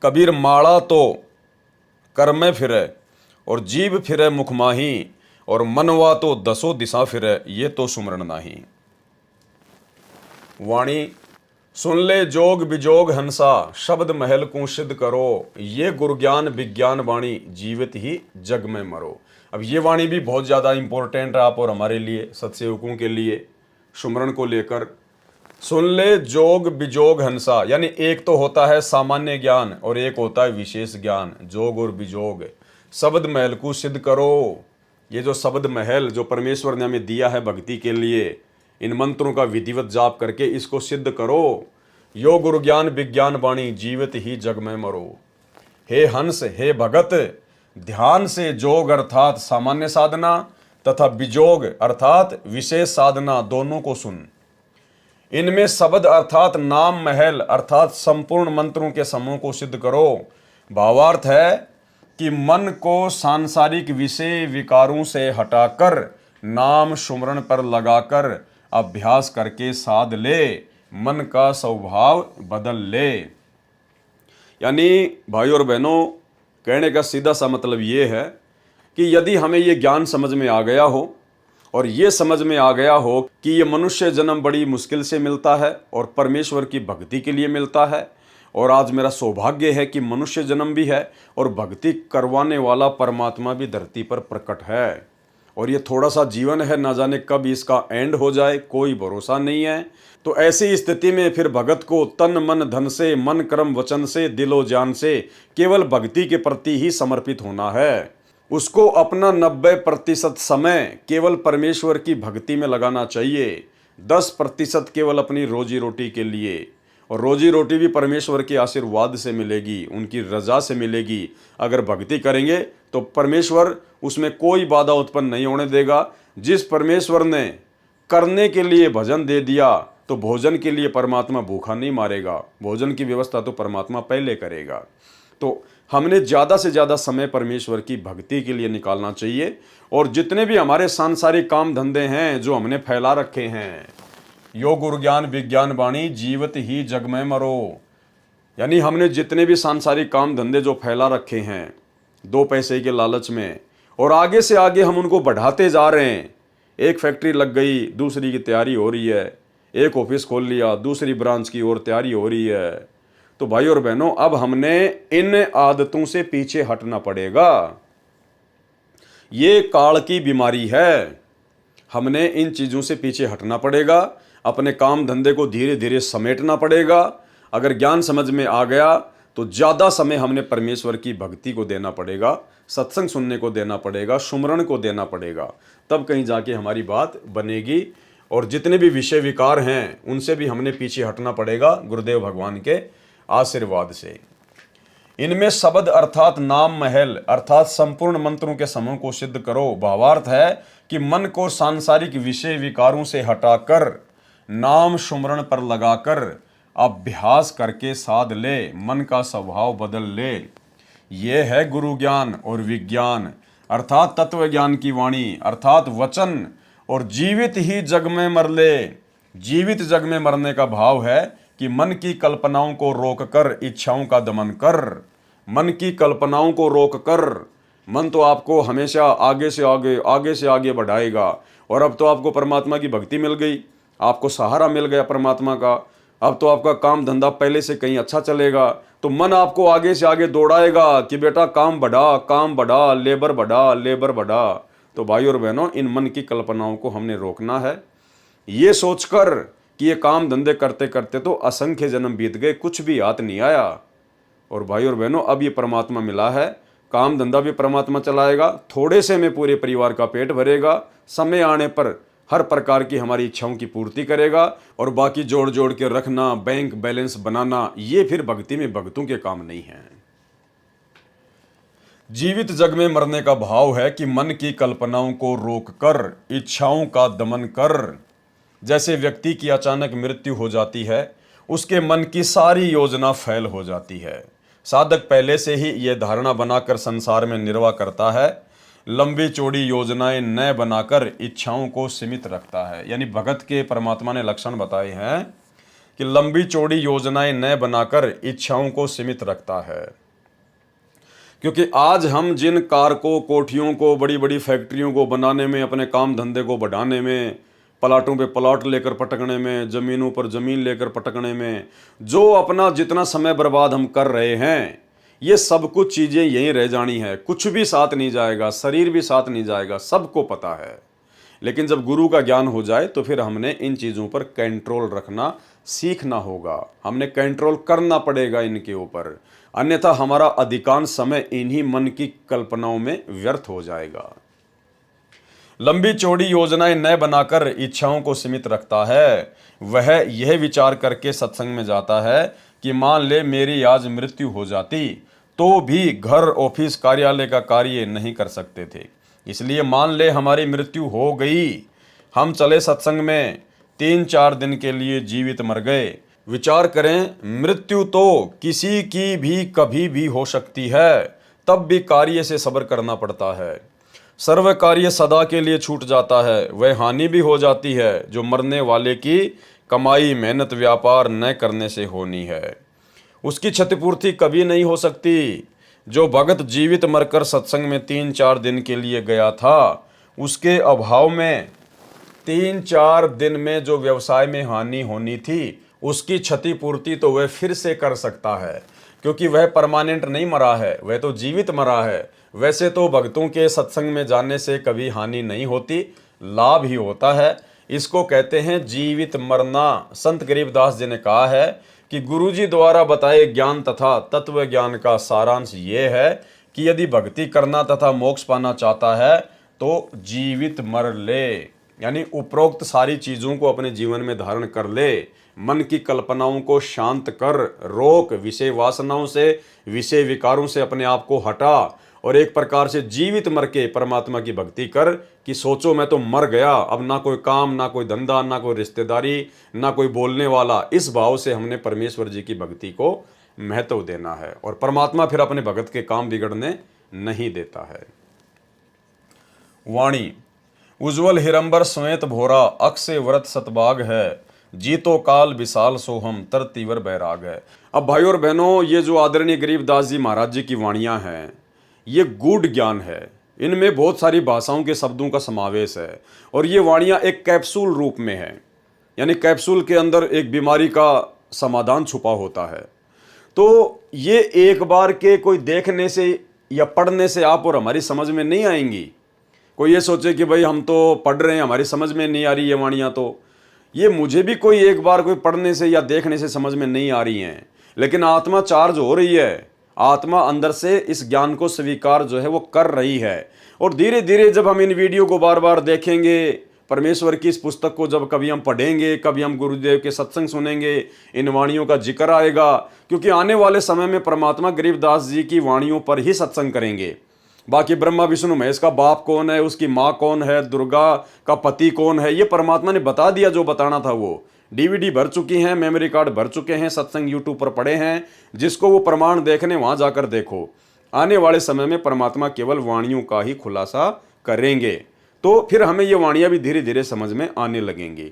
कबीर माड़ा तो कर में फिरे और जीव फिरे मुख माही, और मनवा तो 10 दिशा फिरे, ये तो सुमरण नाही। वाणी सुन ले जोग बिजोग हंसा, शब्द महल को सिद्ध करो, ये गुरज्ञान विज्ञान वाणी, जीवित ही जग में मरो। अब ये वाणी भी बहुत ज़्यादा इंपॉर्टेंट है आप और हमारे लिए, सत्सेवकों के लिए, सुमरण को लेकर। सुन ले जोग बिजोग हंसा, यानी एक तो होता है सामान्य ज्ञान और एक होता है विशेष ज्ञान। जोग और बिजोग, शब्द महल को सिद्ध करो। ये जो शब्द महल जो परमेश्वर ने हमें दिया है भक्ति के लिए, इन मंत्रों का विधिवत जाप करके इसको सिद्ध करो। यो गुरु ज्ञान विज्ञान वाणी, जीवित ही जग में मरो। हे हंस, हे भगत, ध्यान से जोग अर्थात सामान्य साधना तथा बिजोग अर्थात विशेष साधना दोनों को सुन। इनमें शब्द अर्थात नाम महल अर्थात संपूर्ण मंत्रों के समूह को सिद्ध करो। भावार्थ है कि मन को सांसारिक विषय विकारों से हटाकर नाम सुमरण पर लगाकर अभ्यास करके साध ले, मन का स्वभाव बदल ले। यानी भाइयों और बहनों, कहने का सीधा सा मतलब ये है कि यदि हमें ये ज्ञान समझ में आ गया हो और ये समझ में आ गया हो कि ये मनुष्य जन्म बड़ी मुश्किल से मिलता है और परमेश्वर की भक्ति के लिए मिलता है, और आज मेरा सौभाग्य है कि मनुष्य जन्म भी है और भक्ति करवाने वाला परमात्मा भी धरती पर प्रकट है, और ये थोड़ा सा जीवन है, ना जाने कब इसका एंड हो जाए, कोई भरोसा नहीं है। तो ऐसी स्थिति में फिर भगत को तन मन धन से, मन कर्म वचन से, दिलो जान से केवल भक्ति के प्रति ही समर्पित होना है। उसको अपना 90% समय केवल परमेश्वर की भक्ति में लगाना चाहिए, 10% केवल अपनी रोजी रोटी के लिए, और रोजी रोटी भी परमेश्वर के आशीर्वाद से मिलेगी, उनकी रजा से मिलेगी। अगर भक्ति करेंगे तो परमेश्वर उसमें कोई बाधा उत्पन्न नहीं होने देगा। जिस परमेश्वर ने करने के लिए भजन दे दिया तो भोजन के लिए परमात्मा भूखा नहीं मारेगा, भोजन की व्यवस्था तो परमात्मा पहले करेगा। तो हमने ज़्यादा से ज़्यादा समय परमेश्वर की भक्ति के लिए निकालना चाहिए, और जितने भी हमारे सांसारिक काम धंधे हैं जो हमने फैला रखे हैं, यो गुरु ज्ञान विज्ञान वाणी, जीवत ही जग में मरो, यानी हमने जितने भी सांसारिक काम धंधे जो फैला रखे हैं 2 पैसे के लालच में, और आगे से आगे हम उनको बढ़ाते जा रहे हैं। एक फैक्ट्री लग गई, दूसरी की तैयारी हो रही है, एक ऑफिस खोल लिया, दूसरी ब्रांच की ओर तैयारी हो रही है। तो भाई और बहनों, अब हमने इन आदतों से पीछे हटना पड़ेगा। ये काल की बीमारी है, हमने इन चीज़ों से पीछे हटना पड़ेगा, अपने काम धंधे को धीरे धीरे समेटना पड़ेगा। अगर ज्ञान समझ में आ गया तो ज़्यादा समय हमने परमेश्वर की भक्ति को देना पड़ेगा, सत्संग सुनने को देना पड़ेगा, सुमरण को देना पड़ेगा, तब कहीं जाके हमारी बात बनेगी। और जितने भी विषय विकार हैं उनसे भी हमने पीछे हटना पड़ेगा गुरुदेव भगवान के आशीर्वाद से। इनमें शब्द अर्थात नाम महल अर्थात संपूर्ण मंत्रों के समूह को सिद्ध करो। भावार्थ है कि मन को सांसारिक विषय विकारों से हटाकर नाम सुमरण पर लगाकर अभ्यास करके साध ले, मन का स्वभाव बदल ले। ये है गुरु ज्ञान और विज्ञान अर्थात तत्व ज्ञान की वाणी अर्थात वचन, और जीवित ही जग में मर ले। जीवित जग में मरने का भाव है कि मन की कल्पनाओं को रोककर इच्छाओं का दमन कर। मन की कल्पनाओं को रोककर, मन तो आपको हमेशा आगे से आगे बढ़ाएगा, और अब तो आपको परमात्मा की भक्ति मिल गई, आपको सहारा मिल गया परमात्मा का, अब तो आपका काम धंधा पहले से कहीं अच्छा चलेगा, तो मन आपको आगे से आगे दौड़ाएगा कि बेटा काम बढ़ा, लेबर बढ़ा। तो भाई और बहनों, इन मन की कल्पनाओं को हमने रोकना है, ये सोचकर कि ये काम धंधे करते करते तो असंख्य जन्म बीत गए, कुछ भी हाथ नहीं आया। और भाई और बहनों, अब ये परमात्मा मिला है, काम धंधा भी परमात्मा चलाएगा, थोड़े से में पूरे परिवार का पेट भरेगा, समय आने पर हर प्रकार की हमारी इच्छाओं की पूर्ति करेगा, और बाकी जोड़ जोड़ के रखना, बैंक बैलेंस बनाना, ये फिर भक्ति में भक्तों के काम नहीं है। जीवित जग में मरने का भाव है कि मन की कल्पनाओं को रोककर इच्छाओं का दमन कर। जैसे व्यक्ति की अचानक मृत्यु हो जाती है, उसके मन की सारी योजना फैल हो जाती है। साधक पहले से ही ये धारणा बनाकर संसार में निर्वाह करता है, लंबी चौड़ी योजनाएं न बनाकर इच्छाओं को सीमित रखता है। यानी भगत के परमात्मा ने लक्षण बताए हैं कि लंबी चौड़ी योजनाएं न बनाकर इच्छाओं को सीमित रखता है। क्योंकि आज हम जिन कार को, कोठियों को, बड़ी बड़ी फैक्ट्रियों को बनाने में, अपने काम धंधे को बढ़ाने में, प्लाटों पे प्लाट लेकर पटकने में, ज़मीनों पर ज़मीन लेकर पटकने में, जो अपना जितना समय बर्बाद हम कर रहे हैं, ये सब कुछ चीज़ें यहीं रह जानी है, कुछ भी साथ नहीं जाएगा, शरीर भी साथ नहीं जाएगा, सबको पता है। लेकिन जब गुरु का ज्ञान हो जाए तो फिर हमने इन चीज़ों पर कंट्रोल रखना सीखना होगा, हमने कंट्रोल करना पड़ेगा इनके ऊपर, अन्यथा हमारा अधिकांश समय इन्हीं मन की कल्पनाओं में व्यर्थ हो जाएगा। लंबी चौड़ी योजनाएं न बनाकर इच्छाओं को सीमित रखता है, वह यह विचार करके सत्संग में जाता है कि मान ले मेरी आज मृत्यु हो जाती तो भी घर ऑफिस कार्यालय का कार्य नहीं कर सकते थे, इसलिए मान ले हमारी मृत्यु हो गई, हम चले सत्संग में, 3-4 दिन के लिए जीवित मर गए। विचार करें, मृत्यु तो किसी की भी कभी भी हो सकती है, तब भी कार्य से सब्र करना पड़ता है। सर्व कार्य सदा के लिए छूट जाता है, वह हानि भी हो जाती है जो मरने वाले की कमाई मेहनत व्यापार न करने से होनी है, उसकी क्षतिपूर्ति कभी नहीं हो सकती। जो भगत जीवित मरकर सत्संग में 3-4 दिन के लिए गया था, उसके अभाव में 3-4 दिन में जो व्यवसाय में हानि होनी थी उसकी क्षतिपूर्ति तो वह फिर से कर सकता है, क्योंकि वह परमानेंट नहीं मरा है, वह तो जीवित मरा है। वैसे तो भक्तों के सत्संग में जाने से कभी हानि नहीं होती, लाभ ही होता है। इसको कहते हैं जीवित मरना। संत गरीबदास जी ने कहा है कि गुरुजी द्वारा बताए ज्ञान तथा तत्व ज्ञान का सारांश ये है कि यदि भक्ति करना तथा मोक्ष पाना चाहता है तो जीवित मर ले, यानी उपरोक्त सारी चीज़ों को अपने जीवन में धारण कर ले, मन की कल्पनाओं को शांत कर, रोक, विषय वासनाओं से विषय विकारों से अपने आप को हटा और एक प्रकार से जीवित मर के परमात्मा की भक्ति कर कि सोचो मैं तो मर गया, अब ना कोई काम, ना कोई धंधा, ना कोई रिश्तेदारी, ना कोई बोलने वाला। इस भाव से हमने परमेश्वर जी की भक्ति को महत्व देना है और परमात्मा फिर अपने भगत के काम बिगड़ने नहीं देता है। वाणी, उज्ज्वल हिरंबर श्वेत भोरा अक्षय व्रत सतबाग है, जीतो काल विशाल सोहम तरतीवर बैराग है। अब भाई और बहनों, ये जो आदरणीय गरीबदास जी महाराज जी की वाणियां हैं, ये गूढ़ ज्ञान है, इनमें बहुत सारी भाषाओं के शब्दों का समावेश है और ये वाणियां एक कैप्सूल रूप में है, यानी कैप्सूल के अंदर एक बीमारी का समाधान छुपा होता है। तो ये एक बार के कोई देखने से या पढ़ने से आप और हमारी समझ में नहीं आएंगी। कोई ये सोचे कि भाई हम तो पढ़ रहे हैं, हमारी समझ में नहीं आ रही ये वाणियाँ, तो ये मुझे भी कोई एक बार कोई पढ़ने से या देखने से समझ में नहीं आ रही हैं, लेकिन आत्मा चार्ज हो रही है, आत्मा अंदर से इस ज्ञान को स्वीकार जो है वो कर रही है। और धीरे धीरे जब हम इन वीडियो को बार बार देखेंगे, परमेश्वर की इस पुस्तक को जब कभी हम पढ़ेंगे, कभी हम गुरुदेव के सत्संग सुनेंगे, इन वाणियों का जिक्र आएगा, क्योंकि आने वाले समय में परमात्मा गरीबदास जी की वाणियों पर ही सत्संग करेंगे। बाकी ब्रह्मा विष्णु महेश का बाप कौन है, उसकी माँ कौन है, दुर्गा का पति कौन है, ये परमात्मा ने बता दिया जो बताना था। वो डीवीडी भर चुकी हैं, मेमोरी कार्ड भर चुके हैं, सत्संग यूट्यूब पर पड़े हैं, जिसको वो प्रमाण देखने वहां जाकर देखो। आने वाले समय में परमात्मा केवल वाणियों का ही खुलासा करेंगे, तो फिर हमें ये वाणियां भी धीरे धीरे समझ में आने लगेंगी।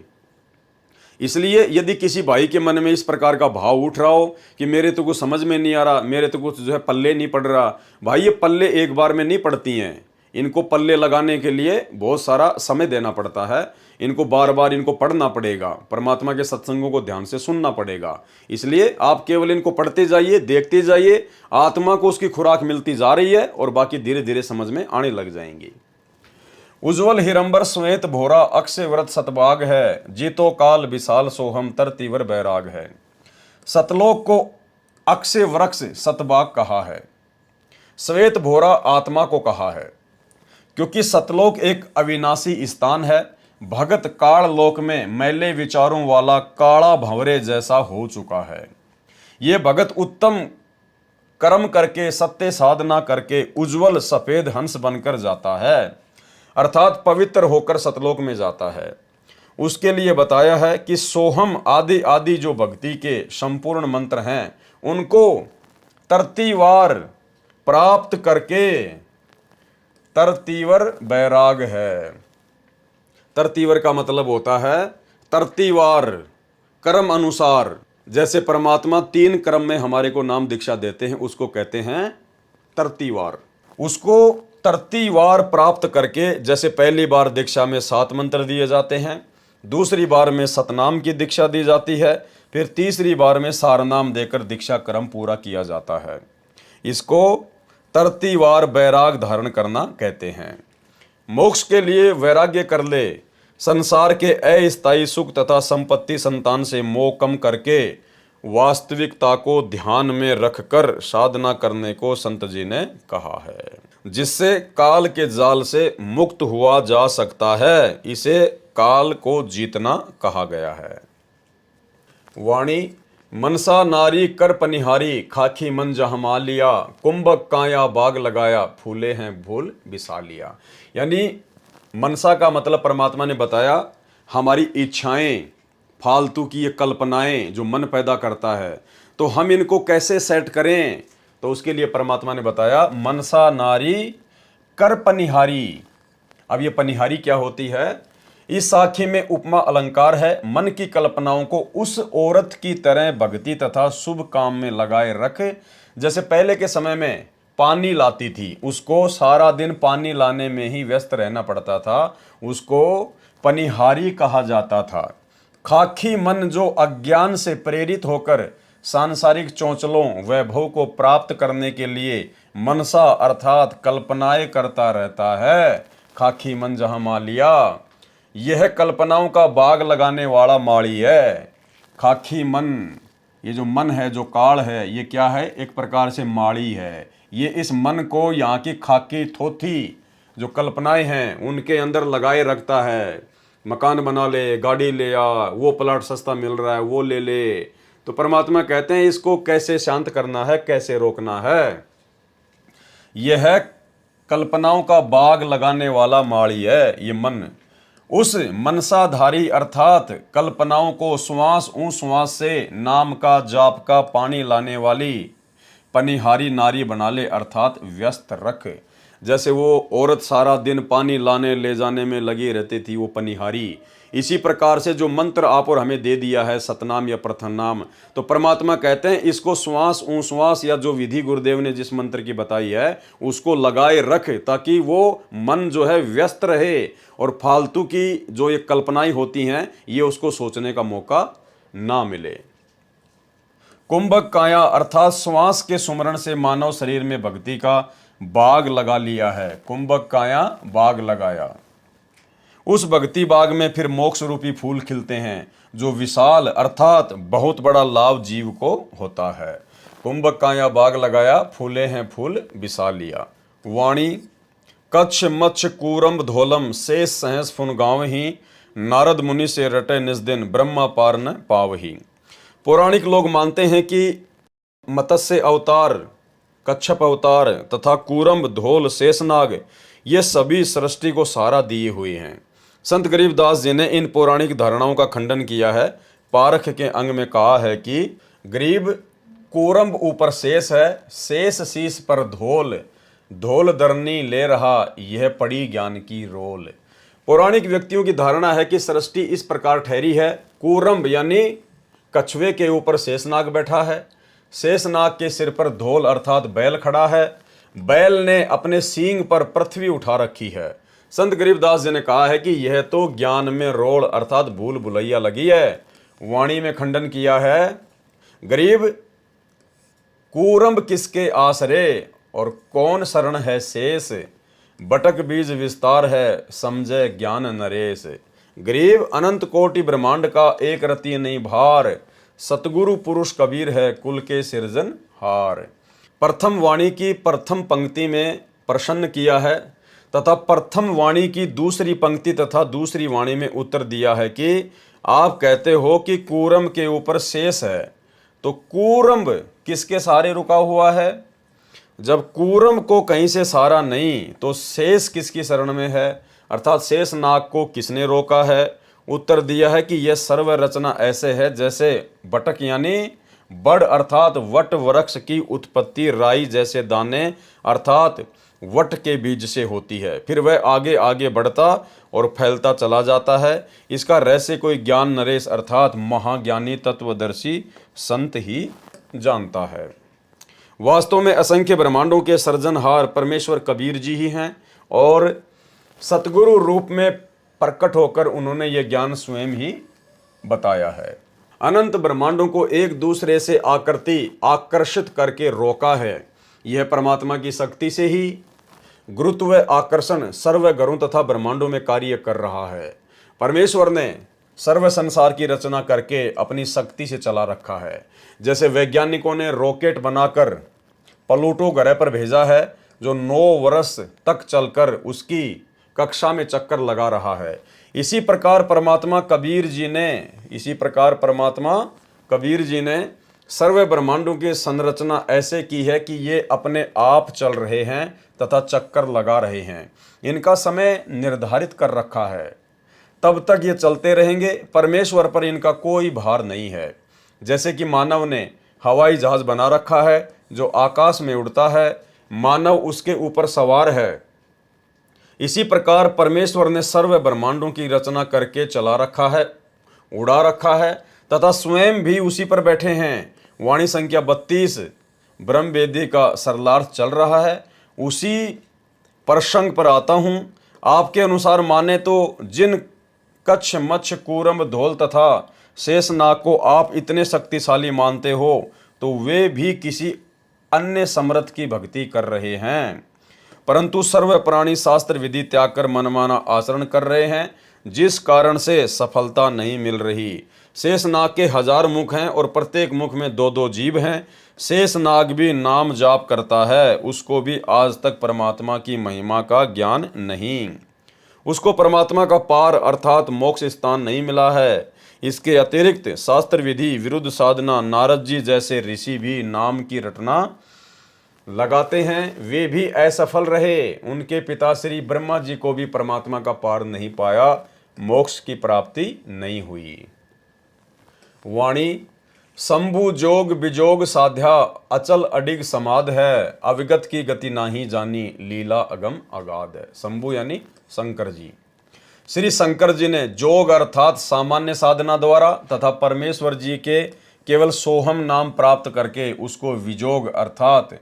इसलिए यदि किसी भाई के मन में इस प्रकार का भाव उठ रहा हो कि मेरे तो कुछ समझ में नहीं आ रहा, मेरे तो कुछ जो है पल्ले नहीं पड़ रहा, भाई ये पल्ले एक बार में नहीं पड़ती हैं, इनको पल्ले लगाने के लिए बहुत सारा समय देना पड़ता है, इनको बार बार इनको पढ़ना पड़ेगा, परमात्मा के सत्संगों को ध्यान से सुनना पड़ेगा। इसलिए आप केवल इनको पढ़ते जाइए, देखते जाइए, आत्मा को उसकी खुराक मिलती जा रही है और बाकी धीरे धीरे समझ में आने लग जाएंगी। उज्ज्वल हिरंबर श्वेत भोरा अक्षय व्रत सतबाग है, जीतो काल विशाल सोहम तरतीवर बैराग है। सतलोक को अक्षय वृक्ष सतबाग कहा है, श्वेत भोरा आत्मा को कहा है, क्योंकि सतलोक एक अविनाशी स्थान है। भगत काल लोक में मैले विचारों वाला काला भंवरे जैसा हो चुका है। ये भगत उत्तम कर्म करके सत्य साधना करके उज्जवल सफेद हंस बनकर जाता है, अर्थात पवित्र होकर सतलोक में जाता है। उसके लिए बताया है कि सोहम आदि आदि जो भक्ति के संपूर्ण मंत्र हैं, उनको तरतीवार प्राप्त करके तरतीवर बैराग है। तरतीवर का मतलब होता है तरतीवार, कर्म अनुसार। जैसे परमात्मा 3 क्रम में हमारे को नाम दीक्षा देते हैं, उसको कहते हैं तरतीवार। उसको तरतीवार प्राप्त करके, जैसे पहली बार दीक्षा में 7 मंत्र दिए जाते हैं, दूसरी बार में सतनाम की दीक्षा दी जाती है, फिर तीसरी बार में सारनाम देकर दीक्षा क्रम पूरा किया जाता है। इसको तरतीवार बैराग धारण करना कहते हैं। मोक्ष के लिए वैराग्य कर ले, संसार के अस्थायी सुख तथा संपत्ति संतान से मोह कम करके वास्तविकता को ध्यान में रखकर साधना करने को संत जी ने कहा है, जिससे काल के जाल से मुक्त हुआ जा सकता है। इसे काल को जीतना कहा गया है। वाणी, मनसा नारी कर पनिहारी, खाखी मन जहाँ लिया, कुंभक काया बाग लगाया, फूले हैं फूल बिसा लिया। यानी मनसा का मतलब परमात्मा ने बताया हमारी इच्छाएं, फालतू की ये कल्पनाएं जो मन पैदा करता है, तो हम इनको कैसे सेट करें, तो उसके लिए परमात्मा ने बताया मनसा नारी कर पनिहारी। अब ये पनिहारी क्या होती है? इस साखी में उपमा अलंकार है। मन की कल्पनाओं को उस औरत की तरह भक्ति तथा शुभ काम में लगाए रख, जैसे पहले के समय में पानी लाती थी, उसको सारा दिन पानी लाने में ही व्यस्त रहना पड़ता था, उसको पनिहारी कहा जाता था। खाखी मन जो अज्ञान से प्रेरित होकर सांसारिक चौंचलों वैभव को प्राप्त करने के लिए मनसा अर्थात कल्पनाएं करता रहता है, खाखी मन जहां मालिया, यह कल्पनाओं का बाग लगाने वाला माली है। खाखी मन, ये जो मन है, जो काल है, ये क्या है? एक प्रकार से माली है। ये इस मन को यहाँ की खाकी थोथी जो कल्पनाएं हैं उनके अंदर लगाए रखता है। मकान बना ले, गाड़ी ले आ, वो प्लाट सस्ता मिल रहा है वो ले ले। तो परमात्मा कहते हैं इसको कैसे शांत करना है, कैसे रोकना है। यह कल्पनाओं का बाग लगाने वाला माली है ये मन। उस मनसाधारी अर्थात कल्पनाओं को श्वास श्वास से नाम का जाप का पानी लाने वाली पनिहारी नारी बना ले, अर्थात व्यस्त रख। जैसे वो औरत सारा दिन पानी लाने ले जाने में लगी रहती थी, वो पनिहारी। इसी प्रकार से जो मंत्र आप और हमें दे दिया है सतनाम या प्रथम नाम, तो परमात्मा कहते हैं इसको श्वास श्वास या जो विधि गुरुदेव ने जिस मंत्र की बताई है उसको लगाए रख, ताकि वो मन जो है व्यस्त रहे और फालतू की जो ये कल्पनाएं होती हैं ये उसको सोचने का मौका ना मिले। कुंभक काया अर्थात श्वास के सुमरण से मानव शरीर में भक्ति का बाग लगा लिया है। कुंभक काया बाग लगाया, उस भक्ति बाग में फिर मोक्ष रूपी फूल खिलते हैं जो विशाल अर्थात बहुत बड़ा लाभ जीव को होता है। कुंभक काया बाग लगाया, फूले हैं फूल बिसा लिया। वाणी, कच्छ मच्छ कूरम्ब धोलम, शेष सहस फुन गाँव ही, नारद मुनि से रटे निज दिन, ब्रह्मा पार न पावही। पौराणिक लोग मानते हैं कि मत्स्य अवतार, कच्छप अवतार तथा कूरम्ब, धोल, शेषनाग ये सभी सृष्टि को सहारा दिए हुए हैं। संत गरीबदास जी ने इन पौराणिक धारणाओं का खंडन किया है। पारख के अंग में कहा है कि गरीब कूरम्ब ऊपर शेष है, शेष शीश पर धोल, धोल दरनी ले रहा, यह पड़ी ज्ञान की रोल। पौराणिक व्यक्तियों की धारणा है कि सृष्टि इस प्रकार ठहरी है। कूरम्ब यानी कछुए के ऊपर शेषनाग बैठा है, शेषनाग के सिर पर धोल अर्थात बैल खड़ा है, बैल ने अपने सींग पर पृथ्वी उठा रखी है। संत गरीबदास जी ने कहा है कि यह तो ज्ञान में रोल अर्थात भूल भुलैया लगी है। वाणी में खंडन किया है, गरीब कूरम्ब किसके आसरे और कौन शरण है शेष, बटक बीज विस्तार है समझे ज्ञान नरेश। गरीब अनंत कोटि ब्रह्मांड का एक रति नहीं भार, सतगुरु पुरुष कबीर है कुल के सिरजन हार। प्रथम वाणी की प्रथम पंक्ति में प्रसन्न किया है तथा प्रथम वाणी की दूसरी पंक्ति तथा दूसरी वाणी में उत्तर दिया है कि आप कहते हो कि कूरम्ब के ऊपर शेष है, तो कूरम्ब किसके सहारे रुका हुआ है? जब कूरम्ब को कहीं से सहारा नहीं तो शेष किसकी शरण में है, अर्थात शेष नाग को किसने रोका है? उत्तर दिया है कि यह सर्व रचना ऐसे है जैसे बटक यानी बड़ अर्थात वट वृक्ष की उत्पत्ति राई जैसे दाने अर्थात वट के बीज से होती है, फिर वह आगे आगे बढ़ता और फैलता चला जाता है। इसका रहस्य कोई ज्ञान नरेश अर्थात महाज्ञानी तत्वदर्शी संत ही जानता है। वास्तव में असंख्य ब्रह्मांडों के सर्जनहार परमेश्वर कबीर जी ही हैं और सतगुरु रूप में प्रकट होकर उन्होंने ये ज्ञान स्वयं ही बताया है। अनंत ब्रह्मांडों को एक दूसरे से आकृति आकर्षित करके रोका है, यह परमात्मा की शक्ति से ही। गुरुत्व आकर्षण सर्व ग्रहों तथा ब्रह्मांडों में कार्य कर रहा है। परमेश्वर ने सर्व संसार की रचना करके अपनी शक्ति से चला रखा है। जैसे वैज्ञानिकों ने रॉकेट बनाकर प्लूटो ग्रह पर भेजा है, जो 9 वर्ष तक चलकर उसकी कक्षा में चक्कर लगा रहा है। इसी प्रकार परमात्मा कबीर जी ने सर्व ब्रह्मांडों की संरचना ऐसे की है कि ये अपने आप चल रहे हैं तथा चक्कर लगा रहे हैं। इनका समय निर्धारित कर रखा है, तब तक ये चलते रहेंगे। परमेश्वर पर इनका कोई भार नहीं है। जैसे कि मानव ने हवाई जहाज बना रखा है जो आकाश में उड़ता है, मानव उसके ऊपर सवार है, इसी प्रकार परमेश्वर ने सर्व ब्रह्मांडों की रचना करके चला रखा है, उड़ा रखा है तथा स्वयं भी उसी पर बैठे हैं। वाणी संख्या 32 ब्रह्म वेदी का सरलार्थ चल रहा है। उसी प्रसंग पर आता हूँ। आपके अनुसार माने तो जिन कच्छ मच्छ कूरम धौल तथा शेषनाग को आप इतने शक्तिशाली मानते हो, तो वे भी किसी अन्य समर्थ की भक्ति कर रहे हैं, परंतु सर्व प्राणी शास्त्र विधि त्याग कर मनमाना आचरण कर रहे हैं, जिस कारण से सफलता नहीं मिल रही। शेषनाग के 1000 मुख हैं और प्रत्येक मुख में 2-2 जीभ हैं। शेषनाग भी नाम जाप करता है, उसको भी आज तक परमात्मा की महिमा का ज्ञान नहीं, उसको परमात्मा का पार अर्थात मोक्ष स्थान नहीं मिला है। इसके अतिरिक्त शास्त्र विधि विरुद्ध साधना नारद जी जैसे ऋषि भी नाम की रटना लगाते हैं, वे भी असफल रहे। उनके पिता श्री ब्रह्मा जी को भी परमात्मा का पार नहीं पाया, मोक्ष की प्राप्ति नहीं हुई। वाणी शंभु जोग बिजोग साध्या अचल अडिग समाध है, अविगत की गति नाही जानी लीला अगम अगाध है। शंभु यानी शंकर जी। श्री शंकर जी ने जोग अर्थात सामान्य साधना द्वारा तथा परमेश्वर जी के केवल सोहम नाम प्राप्त करके उसको विजोग अर्थात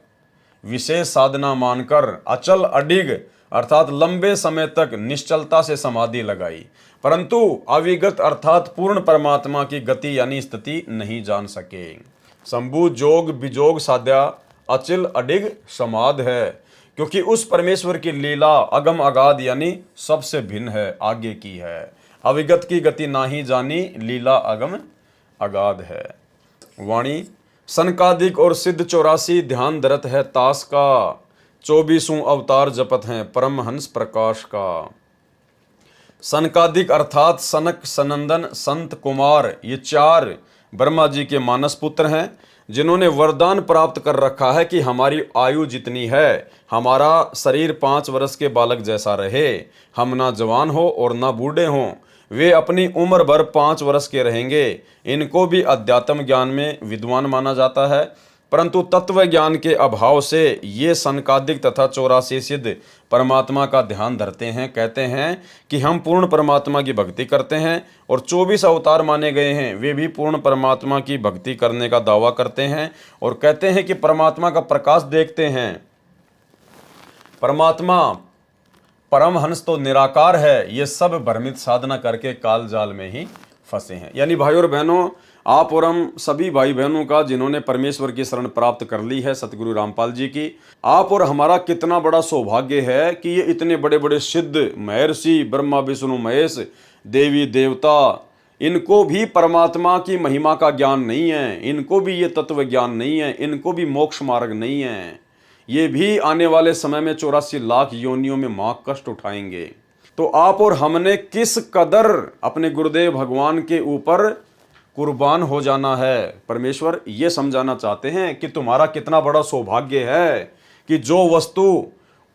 विशेष साधना मानकर अचल अडिग अर्थात लंबे समय तक निश्चलता से समाधि लगाई, परंतु अविगत अर्थात पूर्ण परमात्मा की गति यानी स्थिति नहीं जान सके। शंभु जोग बिजोग साध्या अचल अडिग समाध है, क्योंकि उस परमेश्वर की लीला अगम अगाध यानी सबसे भिन्न है, आगे की है। अविगत की गति नाही जानी लीला अगम अगाध है। वाणी सनकादिक और सिद्ध 84 ध्यान धरत है तास का, 24 अवतार जपत हैं परमहंस प्रकाश का। सनकादिक अर्थात सनक, सनंदन, संत, कुमार, ये 4 ब्रह्मा जी के मानस पुत्र हैं, जिन्होंने वरदान प्राप्त कर रखा है कि हमारी आयु जितनी है, हमारा शरीर 5 वर्ष के बालक जैसा रहे, हम ना जवान हो और ना बूढ़े हों, वे अपनी उम्र भर 5 वर्ष के रहेंगे। इनको भी अध्यात्म ज्ञान में विद्वान माना जाता है, परंतु तत्व ज्ञान के अभाव से ये सनकादिक तथा 84 सिद्ध परमात्मा का ध्यान धरते हैं, कहते हैं कि हम पूर्ण परमात्मा की भक्ति करते हैं, और 24 अवतार माने गए हैं, वे भी पूर्ण परमात्मा की भक्ति करने का दावा करते हैं और कहते हैं कि परमात्मा का प्रकाश देखते हैं। परमात्मा परमहंस तो निराकार है, ये सब भ्रमित साधना करके काल जाल में ही फंसे हैं। यानी भाइयों और बहनों, आप और हम सभी भाई बहनों का जिन्होंने परमेश्वर की शरण प्राप्त कर ली है सतगुरु रामपाल जी की, आप और हमारा कितना बड़ा सौभाग्य है कि ये इतने बड़े बड़े सिद्ध महर्षि ब्रह्मा विष्णु महेश देवी देवता, इनको भी परमात्मा की महिमा का ज्ञान नहीं है, इनको भी ये तत्व ज्ञान नहीं है, इनको भी मोक्ष मार्ग नहीं है। ये भी आने वाले समय में 84 लाख योनियों में मां कष्ट उठाएंगे। तो आप और हमने किस कदर अपने गुरुदेव भगवान के ऊपर कुर्बान हो जाना है। परमेश्वर ये समझाना चाहते हैं कि तुम्हारा कितना बड़ा सौभाग्य है कि जो वस्तु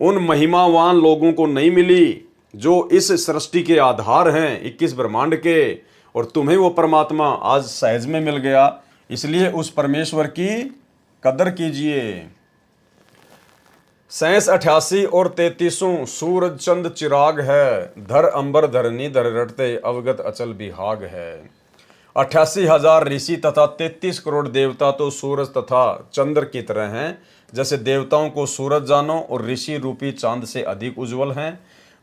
उन महिमावान लोगों को नहीं मिली जो इस सृष्टि के आधार हैं 21 ब्रह्मांड के, और तुम्हें वो परमात्मा आज सहज में मिल गया। इसलिए उस परमेश्वर की कदर कीजिए। 87, 88 और 33 सूरज चंद चिराग है, धर अंबर धरनी धर रटते अवगत अचल बिहाग है। 88,000 ऋषि तथा 33 करोड़ देवता तो सूरज तथा चंद्र की तरह हैं। जैसे देवताओं को सूरज जानो और ऋषि रूपी चांद से अधिक उज्जवल हैं।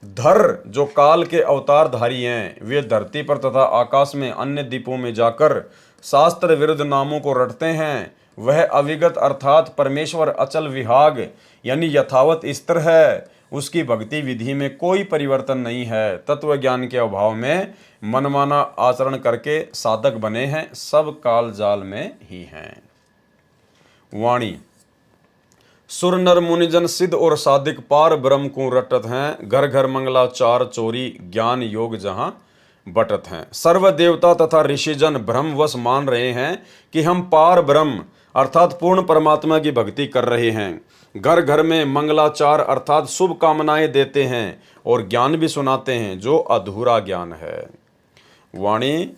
धर जो काल के अवतारधारी हैं, वे धरती पर तथा आकाश में अन्य द्वीपों में जाकर शास्त्र विरुद्ध नामों को रटते हैं। वह अविगत अर्थात परमेश्वर अचल विहाग यानी यथावत स्थिर है, उसकी भक्ति विधि में कोई परिवर्तन नहीं है। तत्व ज्ञान के अभाव में मनमाना आचरण करके साधक बने हैं, सब काल जाल में ही हैं। वाणी सुर नर मुनिजन सिद्ध और साधिक पार ब्रह्म को रटत हैं। घर घर मंगलाचार चोरी ज्ञान योग जहां बटत हैं। सर्व देवता तथा ऋषिजन भ्रमवश मान रहे हैं कि हम पार ब्रह्म अर्थात पूर्ण परमात्मा की भक्ति कर रहे हैं। घर घर में मंगलाचार अर्थात शुभ कामनाएं देते हैं और ज्ञान भी सुनाते हैं जो अधूरा ज्ञान है। वाणी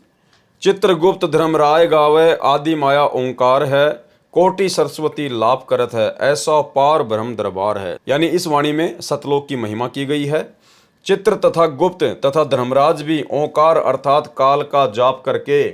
चित्रगुप्त धर्मराय गावे आदि माया ओंकार है। कोटि सरस्वती लाभ करत है ऐसा पार ब्रह्म दरबार है। यानी इस वाणी में सतलोक की महिमा की गई है। चित्र तथा गुप्त तथा धर्मराज भी ओंकार अर्थात काल का जाप करके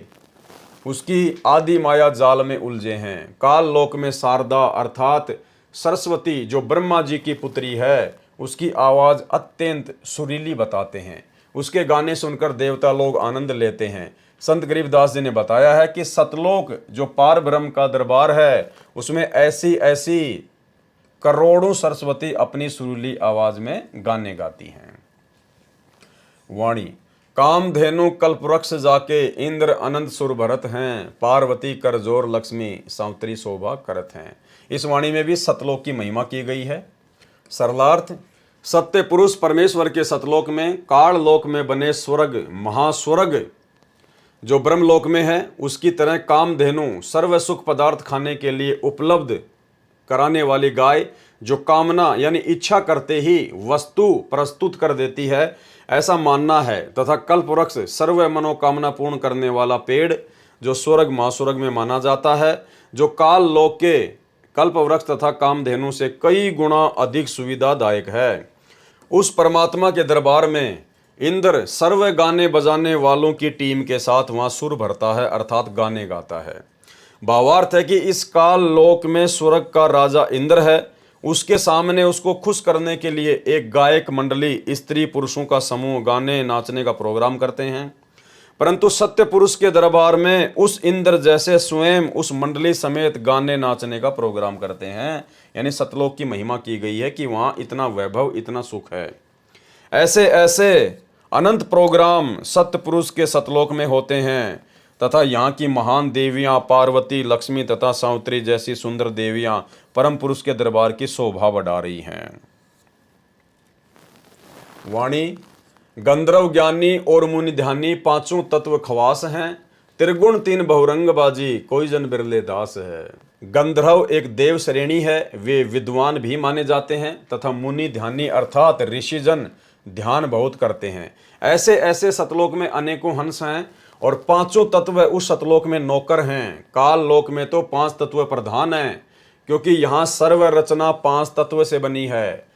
उसकी आदि माया जाल में उलझे हैं। काल लोक में शारदा अर्थात सरस्वती जो ब्रह्मा जी की पुत्री है, उसकी आवाज अत्यंत सुरीली बताते हैं। उसके गाने सुनकर देवता लोग आनंद लेते हैं। संत गरीबदास जी ने बताया है कि सतलोक जो पार ब्रह्म का दरबार है, उसमें ऐसी ऐसी करोड़ों सरस्वती अपनी सुरीली आवाज में गाने गाती हैं। वाणी कामधेनु कल्पवृक्ष जाके इंद्र अनंत सुर भरत हैं। पार्वती कर जोर लक्ष्मी सावित्री शोभा करत हैं। इस वाणी में भी सतलोक की महिमा की गई है। सरलार्थ सत्य पुरुष परमेश्वर के सतलोक में काल लोक में बने स्वर्ग महास्वर्ग जो ब्रह्मलोक में है, उसकी तरह कामधेनु सर्व सुख पदार्थ खाने के लिए उपलब्ध कराने वाली गाय जो कामना यानी इच्छा करते ही वस्तु प्रस्तुत कर देती है, ऐसा मानना है। तथा कल्पवृक्ष सर्व मनोकामना पूर्ण करने वाला पेड़ जो स्वर्ग महास्वर्ग में माना जाता है, जो काल लोक के कल्पवृक्ष तथा कामधेनु से कई गुना अधिक सुविधादायक है। उस परमात्मा के दरबार में इंद्र सर्व गाने बजाने वालों की टीम के साथ वहां सुर भरता है अर्थात गाने गाता है। भावार्थ है कि इस काल लोक में स्वर्ग का राजा इंद्र है। उसके सामने उसको खुश करने के लिए एक गायक मंडली स्त्री पुरुषों का समूह गाने नाचने का प्रोग्राम करते हैं। परंतु सत्य पुरुष के दरबार में उस इंद्र जैसे स्वयं उस मंडली समेत गाने नाचने का प्रोग्राम करते हैं। यानी सतलोक की महिमा की गई है कि वहां इतना वैभव इतना सुख है। ऐसे ऐसे अनंत प्रोग्राम सत्य पुरुष के सतलोक में होते हैं तथा यहाँ की महान देवियां पार्वती लक्ष्मी तथा सावित्री जैसी सुंदर देवियां परम पुरुष के दरबार की शोभा बढ़ा रही हैं। वाणी गंधर्व ज्ञानी और मुनि ध्यानी पांचों तत्व खवास हैं। त्रिगुण तीन बहुरंग बाजी कोई जन बिरले दास है। गंधर्व एक देव श्रेणी है, वे विद्वान भी माने जाते हैं तथा मुनि ध्यानी अर्थात ऋषिजन ध्यान बहुत करते हैं। ऐसे ऐसे सतलोक में अनेकों हंस हैं और पांचों तत्व उस सतलोक में नौकर हैं। काल लोक में तो पांच तत्व प्रधान हैं, क्योंकि यहाँ सर्व रचना पांच तत्व से बनी है।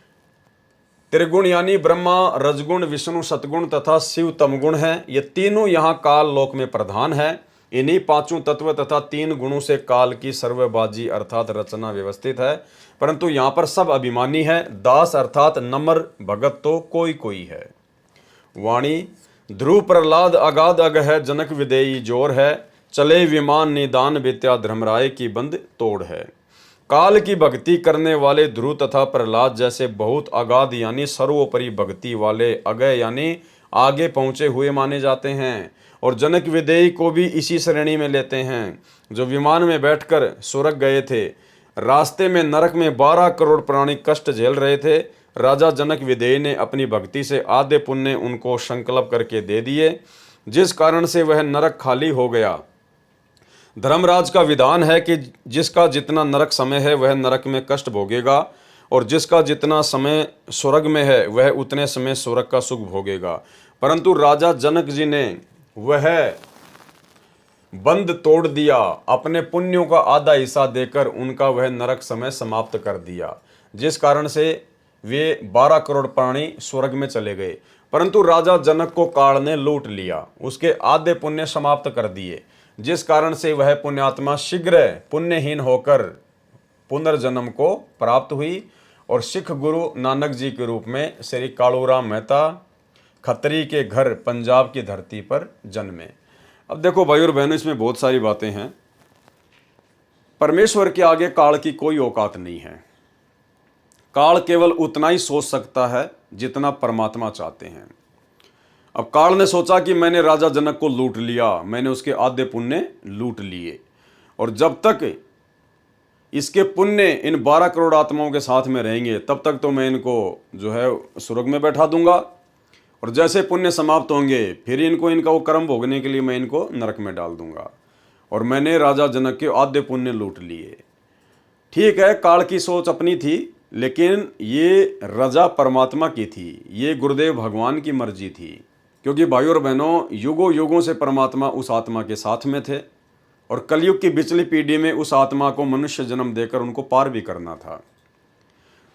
त्रिगुण यानी ब्रह्मा रजगुण विष्णु सतगुण तथा शिव तमगुण है। ये तीनों यहाँ काल लोक में प्रधान है। इन्हीं पांचों तत्व तथा तीन गुणों से काल की सर्वबाजी अर्थात रचना व्यवस्थित है। परंतु यहाँ पर सब अभिमानी है। दास अर्थात नम्र भगत तो कोई कोई है। वाणी ध्रुव प्रहलाद अगाध अग है जनक विदेयी जोर है। चले विमान निदान विद्या धर्मराय की बंद तोड़ है। काल की भक्ति करने वाले ध्रुव तथा प्रहलाद जैसे बहुत अगाध यानी सर्वोपरि भक्ति वाले अगय यानी आगे पहुंचे हुए माने जाते हैं। और जनक विदेयी को भी इसी श्रेणी में लेते हैं, जो विमान में बैठकर स्वर्ग गए थे। रास्ते में नरक में 12 करोड़ प्राणी कष्ट झेल रहे थे। राजा जनक विदेयी ने अपनी भक्ति से आधे पुण्य उनको संकल्प करके दे दिए, जिस कारण से वह नरक खाली हो गया। धर्मराज का विधान है कि जिसका जितना नरक समय है वह नरक में कष्ट भोगेगा, और जिसका जितना समय स्वर्ग में है वह उतने समय स्वर्ग का सुख भोगेगा। परंतु राजा जनक जी ने वह बंद तोड़ दिया, अपने पुण्यों का आधा हिस्सा देकर उनका वह नरक समय समाप्त कर दिया, जिस कारण से वे 12 करोड़ प्राणी स्वर्ग में चले गए। परंतु राजा जनक को काल ने लूट लिया, उसके आधे पुण्य समाप्त कर दिए, जिस कारण से वह पुण्यात्मा शीघ्र पुण्यहीन होकर पुनर्जन्म को प्राप्त हुई और सिख गुरु नानक जी के रूप में श्री कालूराम मेहता खत्री के घर पंजाब की धरती पर जन्मे। अब देखो भाई और बहनों, इसमें बहुत सारी बातें हैं। परमेश्वर के आगे काल की कोई औकात नहीं है। काल केवल उतना ही सोच सकता है जितना परमात्मा चाहते हैं। अब काल ने सोचा कि मैंने राजा जनक को लूट लिया, मैंने उसके आधे पुण्य लूट लिए, और जब तक इसके पुण्य इन 12 करोड़ आत्माओं के साथ में रहेंगे तब तक तो मैं इनको जो है स्वर्ग में बैठा दूंगा, और जैसे पुण्य समाप्त होंगे फिर इनको इनका वो कर्म भोगने के लिए मैं इनको नरक में डाल दूंगा। और मैंने राजा जनक के आधे पुण्य लूट लिए। ठीक है, काल की सोच अपनी थी, लेकिन ये रजा परमात्मा की थी, ये गुरुदेव भगवान की मर्जी थी। क्योंकि भाइयों और बहनों, युगों युगों से परमात्मा उस आत्मा के साथ में थे, और कलयुग की पिछली पीढ़ी में उस आत्मा को मनुष्य जन्म देकर उनको पार भी करना था।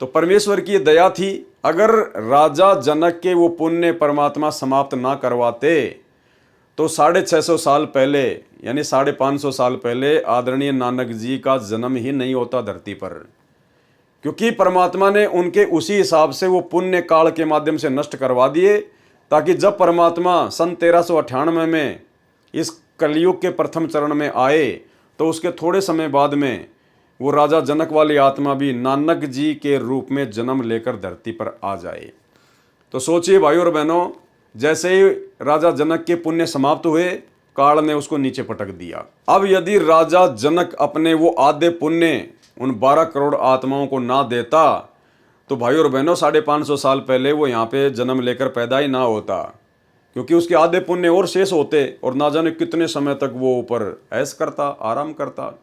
तो परमेश्वर की दया थी, अगर राजा जनक के वो पुण्य परमात्मा समाप्त ना करवाते तो 650 साल पहले यानी 550 साल पहले आदरणीय नानक जी का जन्म ही नहीं होता धरती पर। क्योंकि परमात्मा ने उनके उसी हिसाब से वो पुण्य काल के माध्यम से नष्ट करवा दिए, ताकि जब परमात्मा सन 1398 में इस कलयुग के प्रथम चरण में आए तो उसके थोड़े समय बाद में वो राजा जनक वाली आत्मा भी नानक जी के रूप में जन्म लेकर धरती पर आ जाए। तो सोचिए भाइयों और बहनों, जैसे ही राजा जनक के पुण्य समाप्त हुए, काल ने उसको नीचे पटक दिया। अब यदि राजा जनक अपने वो आधे पुण्य उन 12 करोड़ आत्माओं को ना देता तो भाइयों और बहनों 550 साल पहले वो यहाँ पे जन्म लेकर पैदा ही ना होता, क्योंकि उसके आधे पुण्य और शेष होते और ना जाने कितने समय तक वो ऊपर ऐश करता, आराम करता।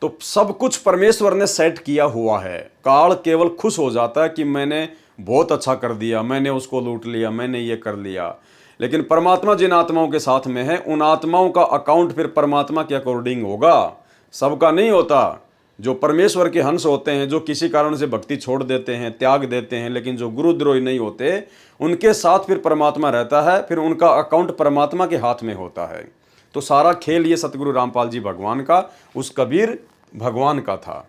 तो सब कुछ परमेश्वर ने सेट किया हुआ है। काल केवल खुश हो जाता है कि मैंने बहुत अच्छा कर दिया, मैंने उसको लूट लिया, मैंने ये कर लिया। लेकिन परमात्मा जिन आत्माओं के साथ में है, उन आत्माओं का अकाउंट फिर परमात्मा के अकॉर्डिंग होगा, सबका नहीं होता। जो परमेश्वर के हंस होते हैं, जो किसी कारण से भक्ति छोड़ देते हैं, त्याग देते हैं, लेकिन जो गुरुद्रोही नहीं होते, उनके साथ फिर परमात्मा रहता है, फिर उनका अकाउंट परमात्मा के हाथ में होता है। तो सारा खेल ये सतगुरु रामपाल जी भगवान का, उस कबीर भगवान का था।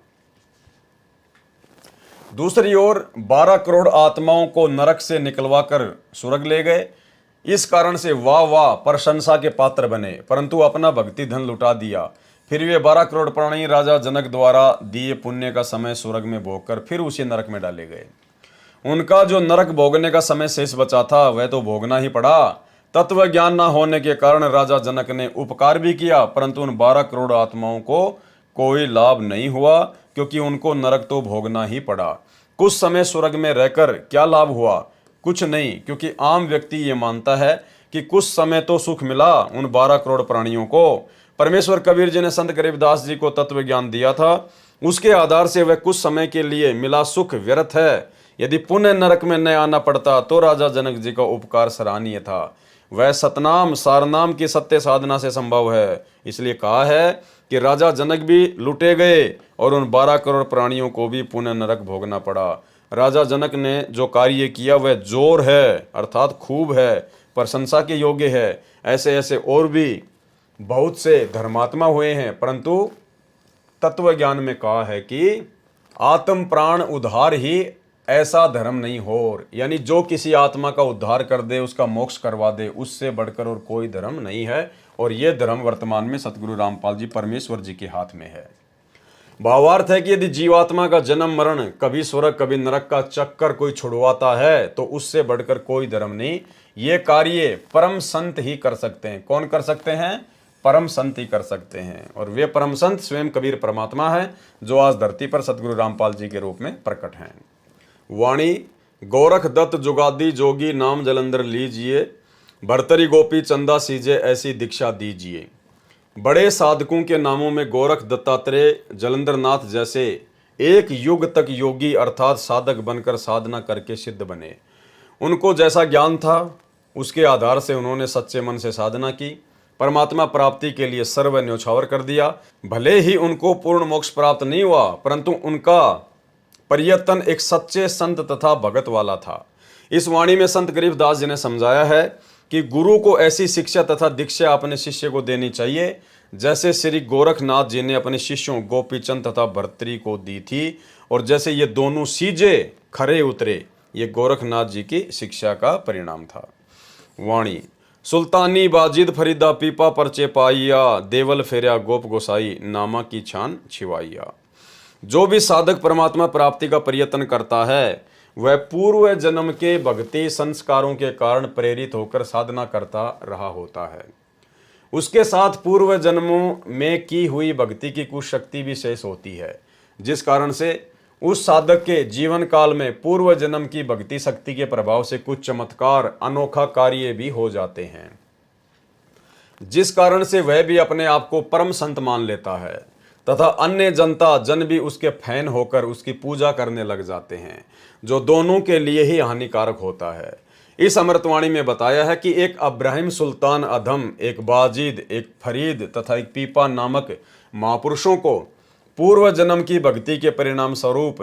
दूसरी ओर 12 करोड़ आत्माओं को नरक से निकलवाकर स्वर्ग ले गए। इस कारण से वाह वाह प्रशंसा के पात्र बने, परंतु अपना भक्ति धन लुटा दिया। फिर वे 12 करोड़ प्राणी राजा जनक द्वारा दिए पुण्य का समय स्वर्ग में भोगकर फिर उसी नरक में डाले गए। उनका जो नरक भोगने का समय शेष बचा था वह तो भोगना ही पड़ा। तत्व ज्ञान न होने के कारण राजा जनक ने उपकार भी किया, परंतु उन 12 करोड़ आत्माओं को कोई लाभ नहीं हुआ, क्योंकि उनको नरक तो भोगना ही पड़ा। कुछ समय स्वर्ग में रहकर क्या लाभ हुआ? कुछ नहीं, क्योंकि आम व्यक्ति ये मानता है कि कुछ समय तो सुख मिला उन 12 करोड़ प्राणियों को। परमेश्वर कबीर जी ने संत गरीबदास जी को तत्व ज्ञान दिया था, उसके आधार से वह कुछ समय के लिए मिला सुख व्यर्थ है। यदि पुण्य नरक में न आना पड़ता तो राजा जनक जी का उपकार सराहनीय था। वह सतनाम सारनाम की सत्य साधना से संभव है। इसलिए कहा है कि राजा जनक भी लुटे गए और उन 12 करोड़ प्राणियों को भी पुण्य नरक भोगना पड़ा। राजा जनक ने जो कार्य किया वह जोर है, अर्थात खूब है, प्रशंसा के योग्य है। ऐसे ऐसे और भी बहुत से धर्मात्मा हुए हैं, परंतु तत्व ज्ञान में कहा है कि आत्म प्राण उद्धार ही ऐसा धर्म नहीं हो, यानी जो किसी आत्मा का उद्धार कर दे, उसका मोक्ष करवा दे, उससे बढ़कर और कोई धर्म नहीं है। और ये धर्म वर्तमान में सतगुरु रामपाल जी परमेश्वर जी के हाथ में है। भावार्थ है कि यदि जीवात्मा का जन्म मरण, कभी स्वर्ग कभी नरक का चक्कर कोई छुड़वाता है तो उससे बढ़कर कोई धर्म नहीं। ये कार्य परम संत ही कर सकते हैं। कौन कर सकते हैं? परम संत ही कर सकते हैं। और वे परम संत स्वयं कबीर परमात्मा है, जो आज धरती पर सतगुरु रामपाल जी के रूप में प्रकट हैं। वाणी गोरख दत्त जुगादी जोगी नाम जलंधर लीजिए, भरतरी गोपी चंदा सीजे ऐसी दीक्षा दीजिए। बड़े साधकों के नामों में गोरख दत्तात्रेय जलंधर नाथ जैसे एक युग तक योगी अर्थात साधक बनकर साधना करके सिद्ध बने। उनको जैसा ज्ञान था उसके आधार से उन्होंने सच्चे मन से साधना की, परमात्मा प्राप्ति के लिए सर्व न्योछावर कर दिया। भले ही उनको पूर्ण मोक्ष प्राप्त नहीं हुआ, परंतु उनका प्रयत्न एक सच्चे संत तथा भगत वाला था। इस वाणी में संत गरीबदास जी ने समझाया है कि गुरु को ऐसी शिक्षा तथा दीक्षा अपने शिष्य को देनी चाहिए जैसे श्री गोरखनाथ जी ने अपने शिष्यों गोपीचंद तथा भर्तरी को दी थी, और जैसे ये दोनों सीजे खरे उतरे, ये गोरखनाथ जी की शिक्षा का परिणाम था। वाणी सुल्तानी बाजिद फरीदा पीपा परचे पाइया, देवल फेरिया गोप गोसाई नामा की छान छिवाइया। जो भी साधक परमात्मा प्राप्ति का प्रयत्न करता है वह पूर्व जन्म के भक्ति संस्कारों के कारण प्रेरित होकर साधना करता रहा होता है। उसके साथ पूर्व जन्मों में की हुई भक्ति की कुछ शक्ति भी शेष होती है, जिस कारण से उस साधक के जीवन काल में पूर्व जन्म की भक्ति शक्ति के प्रभाव से कुछ चमत्कार अनोखा कार्य भी हो जाते हैं, जिस कारण से वह भी अपने आप को परम संत मान लेता है तथा अन्य जनता जन भी उसके फैन होकर उसकी पूजा करने लग जाते हैं, जो दोनों के लिए ही हानिकारक होता है। इस अमृतवाणी में बताया है कि एक अब्राहिम सुल्तान अधम, एक बाजिद, एक फरीद तथा एक पीपा नामक महापुरुषों को पूर्व जन्म की भक्ति के परिणाम स्वरूप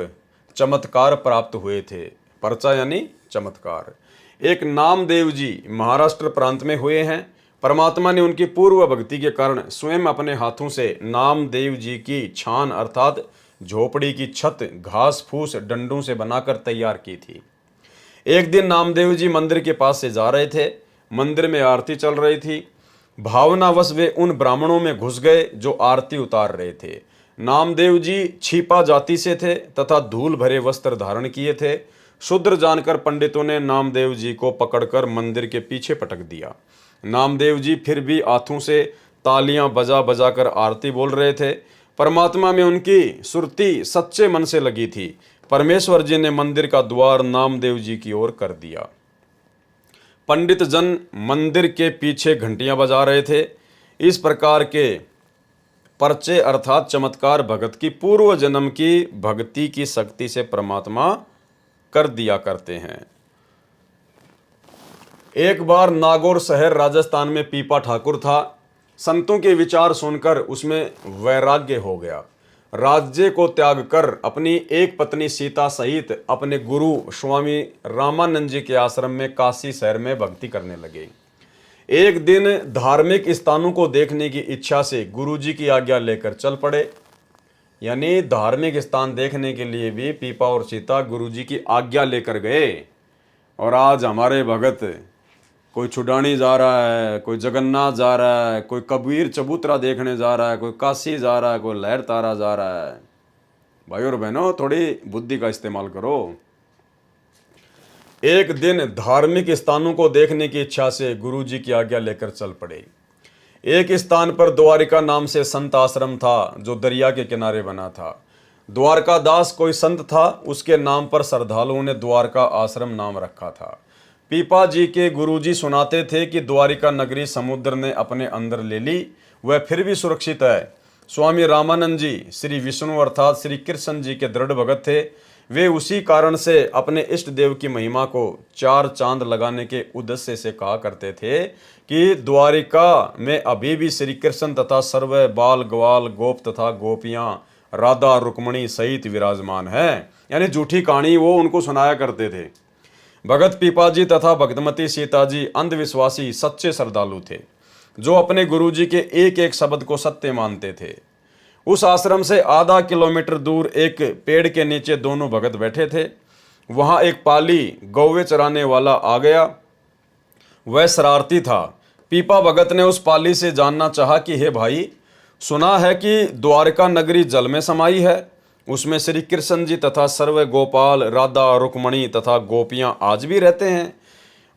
चमत्कार प्राप्त हुए थे। पर्चा यानी चमत्कार। एक नामदेव जी महाराष्ट्र प्रांत में हुए हैं। परमात्मा ने उनकी पूर्व भक्ति के कारण स्वयं अपने हाथों से नामदेव जी की छान अर्थात झोपड़ी की छत घास फूस डंडों से बनाकर तैयार की थी। एक दिन नामदेव जी मंदिर के पास से जा रहे थे। मंदिर में आरती चल रही थी। भावनावश वे उन ब्राह्मणों में घुस गए जो आरती उतार रहे थे। नामदेव जी छिपा जाति से थे तथा धूल भरे वस्त्र धारण किए थे। शूद्र जानकर पंडितों ने नामदेव जी को पकड़कर मंदिर के पीछे पटक दिया। नामदेव जी फिर भी हाथों से तालियां बजा बजा कर आरती बोल रहे थे। परमात्मा में उनकी सुरती सच्चे मन से लगी थी। परमेश्वर जी ने मंदिर का द्वार नामदेव जी की ओर कर दिया। पंडित जन मंदिर के पीछे घंटियां बजा रहे थे। इस प्रकार के पर्चे अर्थात चमत्कार भगत की पूर्व जन्म की भक्ति की शक्ति से परमात्मा कर दिया करते हैं। एक बार नागौर शहर राजस्थान में पीपा ठाकुर था। संतों के विचार सुनकर उसमें वैराग्य हो गया। राज्य को त्याग कर अपनी एक पत्नी सीता सहित अपने गुरु स्वामी रामानंद जी के आश्रम में काशी शहर में भक्ति करने लगे। एक दिन धार्मिक स्थानों को देखने की इच्छा से गुरु जी की आज्ञा लेकर चल पड़े। यानी धार्मिक स्थान देखने के लिए भी पीपा और सीता गुरु जी की आज्ञा लेकर गए। और आज हमारे भगत कोई छुडानी जा रहा है, कोई जगन्नाथ जा रहा है, कोई कबीर चबूतरा देखने जा रहा है, कोई काशी जा रहा है, कोई लहर तारा जा रहा है। भाई और बहनों, थोड़ी बुद्धि का इस्तेमाल करो। एक दिन धार्मिक स्थानों को देखने की इच्छा से गुरु जी की आज्ञा लेकर चल पड़े। एक स्थान पर द्वारिका नाम से संत आश्रम था, जो दरिया के किनारे बना था। द्वारका दास कोई संत था, उसके नाम पर श्रद्धालुओं ने द्वारका आश्रम नाम रखा था। पीपा जी के गुरुजी सुनाते थे कि द्वारिका नगरी समुद्र ने अपने अंदर ले ली, वह फिर भी सुरक्षित है। स्वामी रामानंद जी श्री विष्णु अर्थात श्री कृष्ण जी के दृढ़ भगत थे। वे उसी कारण से अपने इष्ट देव की महिमा को 4 चांद लगाने के उद्देश्य से कहा करते थे कि द्वारिका में अभी भी श्री कृष्ण तथा सर्व बाल ग्वाल गोप तथा गोपियां राधा रुक्मणी सहित विराजमान है। यानी झूठी कहानी वो उनको सुनाया करते थे। भगत पीपाजी तथा भक्तमती सीता जी अंधविश्वासी सच्चे श्रद्धालु थे, जो अपने गुरुजी के एक एक शब्द को सत्य मानते थे। उस आश्रम से आधा किलोमीटर दूर एक पेड़ के नीचे दोनों भगत बैठे थे। वहां एक पाली गौवे चराने वाला आ गया। वह शरारती था। पीपा भगत ने उस पाली से जानना चाहा कि हे भाई, सुना है कि द्वारका नगरी जल में समाई है, उसमें श्री कृष्ण जी तथा सर्व गोपाल राधा रुक्मणी तथा गोपियां आज भी रहते हैं,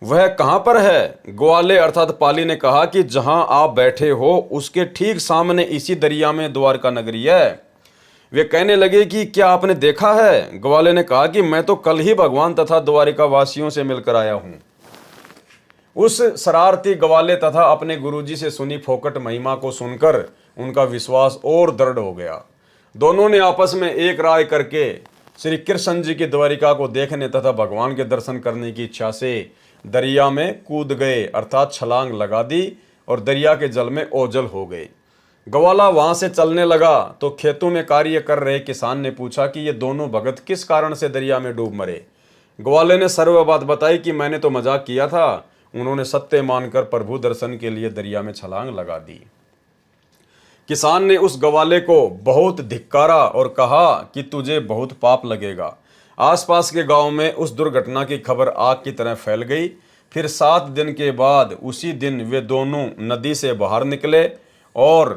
वह कहाँ पर है? ग्वाले अर्थात पाली ने कहा कि जहां आप बैठे हो उसके ठीक सामने इसी दरिया में द्वारका नगरी है। वे कहने लगे कि क्या आपने देखा है? ग्वाले ने कहा कि मैं तो कल ही भगवान तथा द्वारिका वासियों से मिलकर आया हूं। उस शरारती ग्वाले तथा अपने गुरुजी से सुनी फोकट महिमा को सुनकर उनका विश्वास और दृढ़ हो गया। दोनों ने आपस में एक राय करके श्री कृष्ण जी की द्वारिका को देखने तथा भगवान के दर्शन करने की इच्छा से दरिया में कूद गए अर्थात छलांग लगा दी और दरिया के जल में ओझल हो गए। ग्वाला वहां से चलने लगा तो खेतों में कार्य कर रहे किसान ने पूछा कि ये दोनों भगत किस कारण से दरिया में डूब मरे। ग्वाले ने सर्व बात बताई कि मैंने तो मजाक किया था। उन्होंने सत्य मानकर प्रभु दर्शन के लिए दरिया में छलांग लगा दी। किसान ने उस ग्वाले को बहुत धिक्कारा और कहा कि तुझे बहुत पाप लगेगा। आसपास के गांव में उस दुर्घटना की खबर आग की तरह फैल गई। फिर 7 दिन के बाद उसी दिन वे दोनों नदी से बाहर निकले और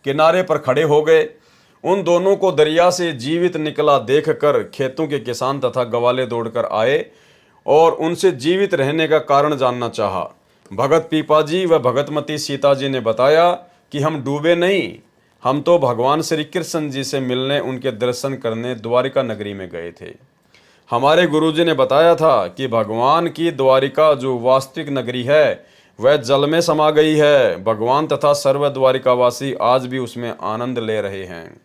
किनारे पर खड़े हो गए। उन दोनों को दरिया से जीवित निकला देखकर खेतों के किसान तथा गवाले दौड़कर आए और उनसे जीवित रहने का कारण जानना चाहा। भगत पीपाजी व भगतमती सीता जी ने बताया कि हम डूबे नहीं, हम तो भगवान श्री कृष्ण जी से मिलने, उनके दर्शन करने द्वारिका नगरी में गए थे। हमारे गुरुजी ने बताया था कि भगवान की द्वारिका जो वास्तविक नगरी है वह जल में समा गई है। भगवान तथा सर्व द्वारिकावासी आज भी उसमें आनंद ले रहे हैं।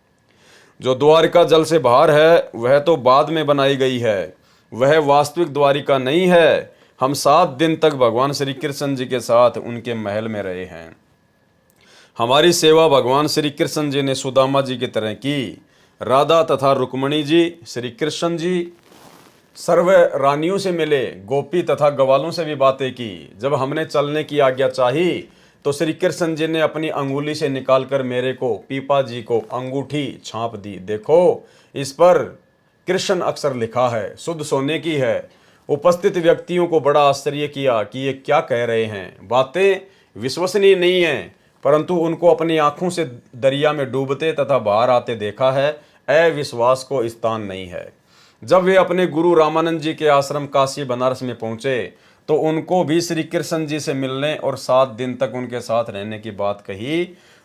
जो द्वारिका जल से बाहर है वह तो बाद में बनाई गई है, वह वास्तविक द्वारिका नहीं है। हम 7 दिन तक भगवान श्री कृष्ण जी के साथ उनके महल में रहे हैं। हमारी सेवा भगवान श्री कृष्ण जी ने सुदामा जी की तरह की। राधा तथा रुक्मणी जी, श्री कृष्ण जी सर्व रानियों से मिले, गोपी तथा ग्वालों से भी बातें की। जब हमने चलने की आज्ञा चाही तो श्री कृष्ण जी ने अपनी अंगुली से निकालकर मेरे को, पीपा जी को अंगूठी छाप दी। देखो, इस पर कृष्ण अक्षर लिखा है, शुद्ध सोने की है। उपस्थित व्यक्तियों को बड़ा आश्चर्य किया कि ये क्या कह रहे हैं। बातें विश्वसनीय नहीं हैं, परंतु उनको अपनी आंखों से दरिया में डूबते तथा बाहर आते देखा है। अविश्वास को स्थान नहीं है। जब वे अपने गुरु रामानंद जी के आश्रम काशी बनारस में पहुंचे तो उनको भी श्री कृष्ण जी से मिलने और 7 दिन तक उनके साथ रहने की बात कही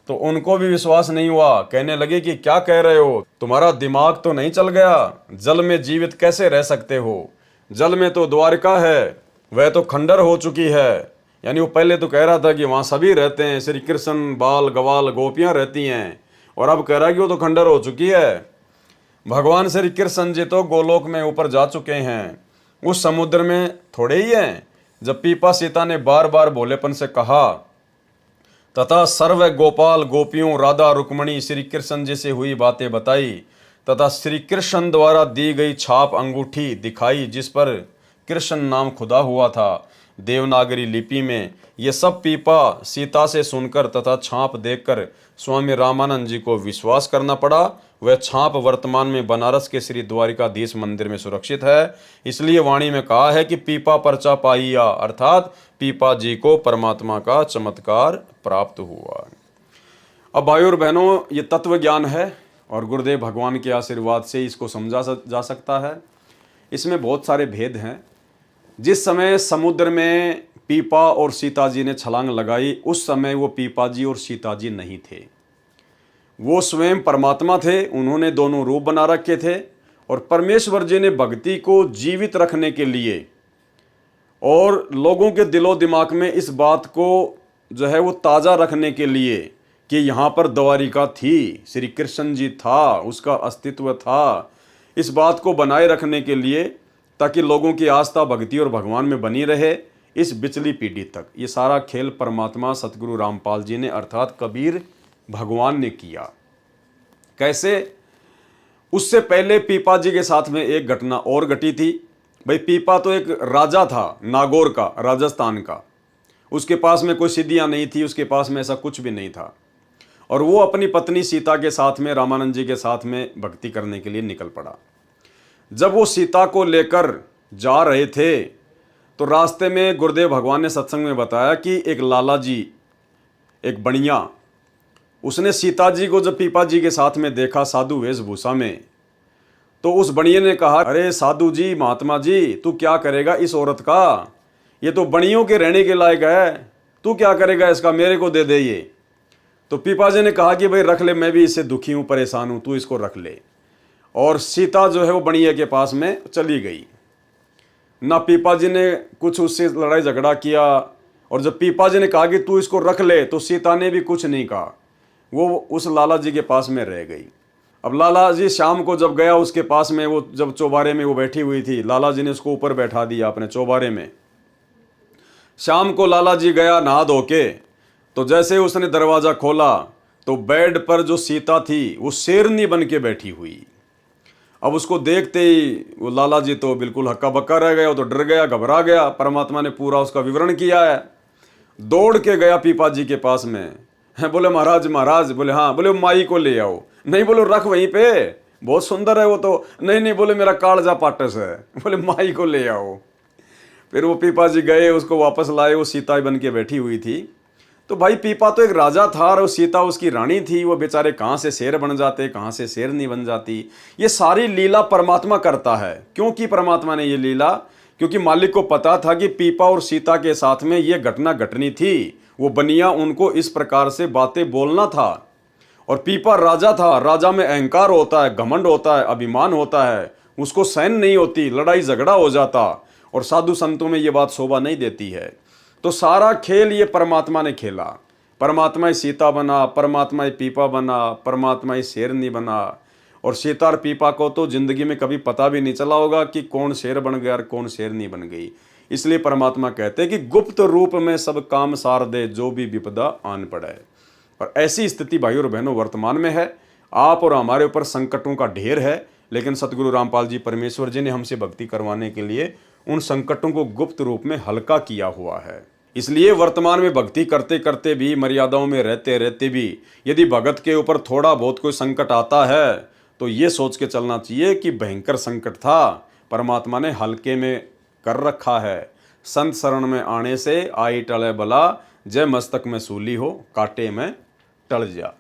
तो उनको भी विश्वास नहीं हुआ। कहने लगे कि क्या कह रहे हो, तुम्हारा दिमाग तो नहीं चल गया? जल में जीवित कैसे रह सकते हो? जल में तो द्वारिका है, वह तो खंडर हो चुकी है। यानी वो पहले तो कह रहा था कि वहाँ सभी रहते हैं, श्री कृष्ण, बाल गवाल गोपियाँ रहती हैं, और अब कह रहा है कि वो तो खंडर हो चुकी है। भगवान श्री कृष्ण जी तो गोलोक में ऊपर जा चुके हैं, उस समुद्र में थोड़े ही हैं। जब पीपा सीता ने बार बार भोलेपन से कहा तथा सर्व गोपाल गोपियों, राधा रुक्मणी, श्री कृष्ण जी से हुई बातें बताई तथा श्री कृष्ण द्वारा दी गई छाप अंगूठी दिखाई जिस पर कृष्ण नाम खुदा हुआ था देवनागरी लिपि में, ये सब पीपा सीता से सुनकर तथा छाप देखकर स्वामी रामानंद जी को विश्वास करना पड़ा। वह छाप वर्तमान में बनारस के श्री द्वारिकाधीश मंदिर में सुरक्षित है। इसलिए वाणी में कहा है कि पीपा परचा पाइया, अर्थात पीपा जी को परमात्मा का चमत्कार प्राप्त हुआ। अब भाइयों और बहनों, ये तत्व ज्ञान है और गुरुदेव भगवान के आशीर्वाद से इसको समझा जा सकता है। इसमें बहुत सारे भेद हैं। जिस समय समुद्र में पीपा और सीता जी ने छलांग लगाई उस समय वो पीपा जी और सीता जी नहीं थे, वो स्वयं परमात्मा थे। उन्होंने दोनों रूप बना रखे थे और परमेश्वर जी ने भक्ति को जीवित रखने के लिए और लोगों के दिलो दिमाग में इस बात को जो है वो ताज़ा रखने के लिए कि यहाँ पर द्वारिका थी, श्री कृष्ण जी था, उसका अस्तित्व था, इस बात को बनाए रखने के लिए ताकि लोगों की आस्था भक्ति और भगवान में बनी रहे इस बिचली पीढ़ी तक। ये सारा खेल परमात्मा सतगुरु रामपाल जी ने अर्थात कबीर भगवान ने किया। कैसे? उससे पहले पीपा जी के साथ में एक घटना और घटी थी। भाई, पीपा तो एक राजा था, नागौर का, राजस्थान का। उसके पास में कोई सिद्धियां नहीं थी, उसके पास में ऐसा कुछ भी नहीं था, और वो अपनी पत्नी सीता के साथ में, रामानंद जी के साथ में भक्ति करने के लिए निकल पड़ा। जब वो सीता को लेकर जा रहे थे तो रास्ते में गुरुदेव भगवान ने सत्संग में बताया कि एक लाला जी, एक बनिया, उसने सीता जी को जब पीपा जी के साथ में देखा साधु वेशभूषा में, तो उस बनिए ने कहा, अरे साधु जी, महात्मा जी, तू क्या करेगा इस औरत का? ये तो बनियों के रहने के लायक है, तू क्या करेगा इसका? मेरे को दे दे ये। तो पीपा जी ने कहा कि भाई रख ले, मैं भी इससे दुखी हूँ, परेशान हूँ, तू इसको रख ले। और सीता जो है वो बनिए के पास में चली गई। ना पीपा जी ने कुछ उससे लड़ाई झगड़ा किया, और जब पीपा जी ने कहा कि तू इसको रख ले तो सीता ने भी कुछ नहीं कहा, वो उस लाला जी के पास में रह गई। अब लाला जी शाम को जब गया उसके पास में, वो जब चौबारे में वो बैठी हुई थी, लाला जी ने उसको ऊपर बैठा दिया अपने चौबारे में। शाम को लाला जी गया नहा धो के, तो जैसे उसने दरवाज़ा खोला तो बेड पर जो सीता थी वो शेरनी बन के बैठी हुई। अब उसको देखते ही वो लाला जी तो बिल्कुल हक्का बक्का रह गया, वो तो डर गया, घबरा गया। परमात्मा ने पूरा उसका विवरण किया है। दौड़ के गया पीपा जी के पास में, बोले महाराज महाराज, बोले हाँ, बोले माई को ले आओ। नहीं, बोले रख वहीं पे, बहुत सुंदर है वो तो। नहीं नहीं, बोले मेरा कालजा पाटस है, बोले माई को ले आओ। फिर वो पीपा जी गए, उसको वापस लाए, वो सीता बन के बैठी हुई थी। तो भाई पीपा तो एक राजा था और सीता उसकी रानी थी, वो बेचारे कहाँ से शेर बन जाते, कहाँ से शेर नहीं बन जाती। ये सारी लीला परमात्मा करता है। क्यों की परमात्मा ने ये लीला? क्योंकि मालिक को पता था कि पीपा और सीता के साथ में ये घटना घटनी थी। वो बनिया उनको इस प्रकार से बातें बोलना था। और पीपा राजा था, राजा में अहंकार होता है, घमंड होता है, अभिमान होता है, उसको सहन नहीं होती, लड़ाई झगड़ा हो जाता। और साधु संतों में ये बात शोभा नहीं देती है। तो सारा खेल ये परमात्मा ने खेला। परमात्मा ही सीता बना, परमात्मा ही पीपा बना, परमात्मा ही शेरनी बना। और सीता और पीपा को तो जिंदगी में कभी पता भी नहीं चला होगा कि कौन शेर बन गया और कौन शेरनी बन गई। इसलिए परमात्मा कहते हैं कि गुप्त रूप में सब काम सार दे, जो भी विपदा आन पड़े। और ऐसी स्थिति भाई और बहनों वर्तमान में है। आप और हमारे ऊपर संकटों का ढेर है, लेकिन सतगुरु रामपाल जी परमेश्वर जी ने हमसे भक्ति करवाने के लिए उन संकटों को गुप्त रूप में हल्का किया हुआ है। इसलिए वर्तमान में भक्ति करते करते भी, मर्यादाओं में रहते रहते भी, यदि भगत के ऊपर थोड़ा बहुत कोई संकट आता है तो ये सोच के चलना चाहिए कि भयंकर संकट था, परमात्मा ने हल्के में कर रखा है। संत शरण में आने से आई टले बला, जय मस्तक में सूली हो, कांटे में टल जा।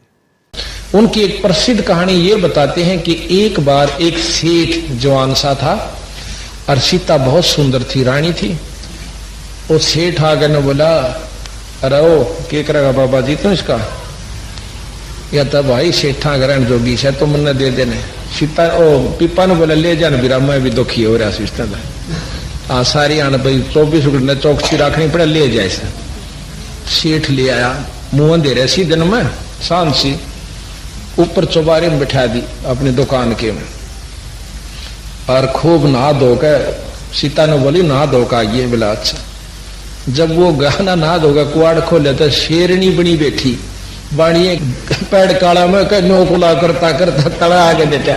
उनकी एक प्रसिद्ध कहानी ये बताते हैं कि एक बार एक सेठ जवान सा था और सीता बहुत सुंदर थी, रानी थी। वो सेठ आ गए ने बोला, अरे ओ क्या करेगा बाबा जी तो इसका, या तो भाई सेठा ग्रहण जोगी से तो मन दे देने। सीता ओ पीपा ने बोला, ले जान बीरा, मैं भी दुखी हो रहा सिस्टम है। हाँ सारी आने भाई 24 घंटे चौकसी रखनी पड़े, ले जाए से। सेठ ले आया, मुंह अंधेरे सी दिन में, शांत सी, ऊपर चौबारे में बिठा दी अपनी दुकान के में, और खूब नहा धोकर, सीता ने बोली नहा धोकर आइए। बोला अच्छा। जब वो गहना नहा धोकर कुआड़ खोले तो शेरनी बनी बैठी, बाणिए पैड़ काला में नोकुला करता करता तड़ा आगे देता,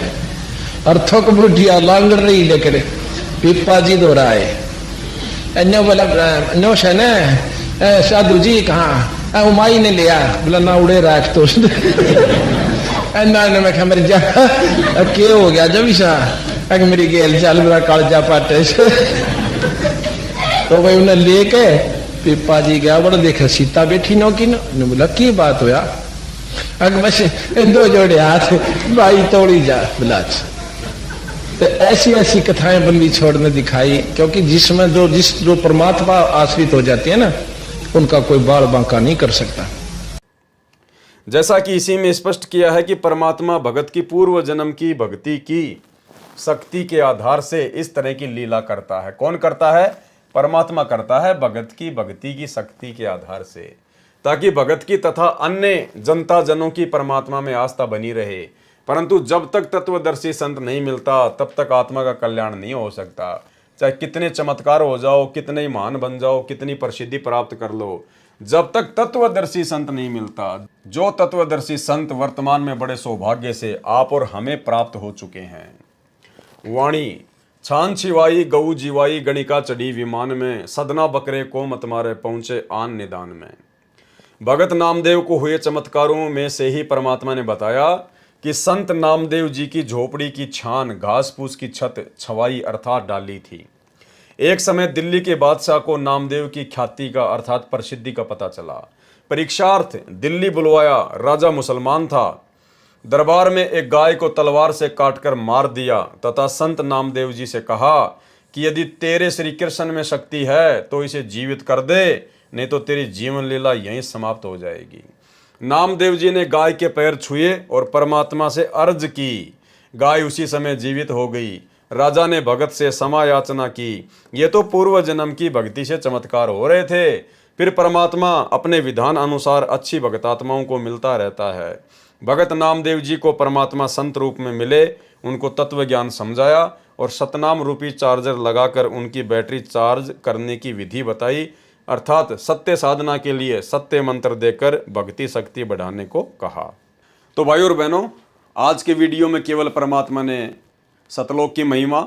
और थोक बुढ़िया लांगड़ रही लेकर पीपा जी दो रहा है। बोला नो शने साधु जी कहाँ, उमाई ने लिया। बोला ना उड़े राख तो मैं क्या मेरी जा क्या हो गया जब ईसा अगर मेरी गेल चल मेरा कालजा पाटे तो भाई उन्हें लेके पीपा जी गया, बड़ा देखा सीता बैठी नो की नो। बोला की बात होया, अगर बस दो जोड़े हाथ भाई तोड़ी जा। बोला तो ऐसी ऐसी कथाएं बंदी छोड़ने दिखाई, क्योंकि जिसमें जो परमात्मा आश्रित हो जाती है ना, उनका कोई बाल बांका नहीं कर सकता।
जैसा कि इसी में स्पष्ट किया है कि परमात्मा भगत की पूर्व जन्म की भक्ति की शक्ति के आधार से इस तरह की लीला करता है। कौन करता है? परमात्मा करता है, भगत की भक्ति की शक्ति के आधार से, ताकि भगत की तथा अन्य जनता जनों की परमात्मा में आस्था बनी रहे। परंतु जब तक तत्वदर्शी संत नहीं मिलता, तब तक आत्मा का कल्याण नहीं हो सकता। चाहे कितने चमत्कार हो जाओ, कितने ही महान बन जाओ, कितनी प्रसिद्धि प्राप्त कर लो, जब तक तत्वदर्शी संत नहीं मिलता, जो तत्वदर्शी संत वर्तमान में बड़े सौभाग्य से आप और हमें प्राप्त हो चुके हैं। वाणी छान छिवाई गऊ जीवाई, गणिका चढ़ी विमान में, सदना बकरे को मत मारे, पहुंचे आन निदान में। भगत नामदेव को हुए चमत्कारों में से ही परमात्मा ने बताया कि संत नामदेव जी की झोपड़ी की छान घास फूस की छत छवाई अर्थात डाली थी। एक समय दिल्ली के बादशाह को नामदेव की ख्याति का अर्थात प्रसिद्धि का पता चला। परीक्षार्थ दिल्ली बुलवाया। राजा मुसलमान था। दरबार में एक गाय को तलवार से काटकर मार दिया तथा संत नामदेव जी से कहा कि यदि तेरे श्री कृष्ण में शक्ति है तो इसे जीवित कर दे, नहीं तो तेरी जीवन लीला यहीं समाप्त हो जाएगी। नामदेव जी ने गाय के पैर छुए और परमात्मा से अर्ज की। गाय उसी समय जीवित हो गई। राजा ने भगत से क्षमा याचना की। ये तो पूर्व जन्म की भक्ति से चमत्कार हो रहे थे। फिर परमात्मा अपने विधान अनुसार अच्छी भगतात्माओं को मिलता रहता है। भगत नामदेव जी को परमात्मा संत रूप में मिले, उनको तत्व ज्ञान समझाया और सतनाम रूपी चार्जर लगाकर उनकी बैटरी चार्ज करने की विधि बताई, अर्थात सत्य साधना के लिए सत्य मंत्र देकर भक्ति शक्ति बढ़ाने को कहा। तो भाई और बहनों, आज के वीडियो में केवल परमात्मा ने सतलोक की महिमा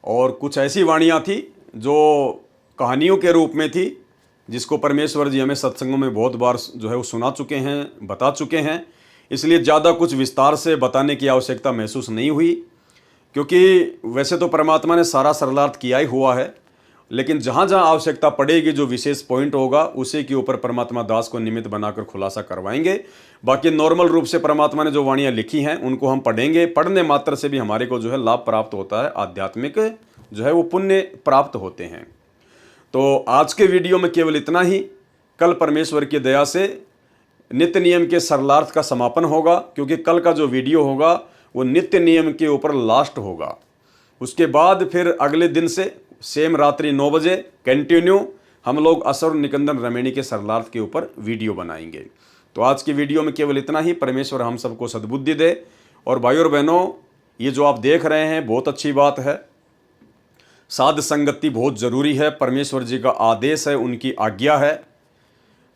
और कुछ ऐसी वाणियाँ थी जो कहानियों के रूप में थी, जिसको परमेश्वर जी हमें सत्संगों में बहुत बार जो है वो सुना चुके हैं, बता चुके हैं। इसलिए ज़्यादा कुछ विस्तार से बताने की आवश्यकता महसूस नहीं हुई, क्योंकि वैसे तो परमात्मा ने सारा सरलार्थ किया ही हुआ है। लेकिन जहाँ जहाँ आवश्यकता पड़ेगी, जो विशेष पॉइंट होगा उसी के ऊपर परमात्मा दास को निमित्त बनाकर खुलासा करवाएंगे। बाकी नॉर्मल रूप से परमात्मा ने जो वाणियाँ लिखी हैं उनको हम पढ़ेंगे। पढ़ने मात्र से भी हमारे को जो है लाभ प्राप्त होता है, आध्यात्मिक जो है वो पुण्य प्राप्त होते हैं। तो आज के वीडियो में केवल इतना ही। कल परमेश्वर की दया से नित्य नियम के सरलार्थ का समापन होगा, क्योंकि कल का जो वीडियो होगा वो नित्य नियम के ऊपर लास्ट होगा। उसके बाद फिर अगले दिन से सेम रात्रि 9 बजे कंटिन्यू हम लोग असुर निकंदन रमेणी के सरलार्थ के ऊपर वीडियो बनाएंगे। तो आज की वीडियो में केवल इतना ही। परमेश्वर हम सबको सद्बुद्धि दे। और भाई और बहनों, ये जो आप देख रहे हैं बहुत अच्छी बात है। साध संगति बहुत ज़रूरी है, परमेश्वर जी का आदेश है, उनकी आज्ञा है।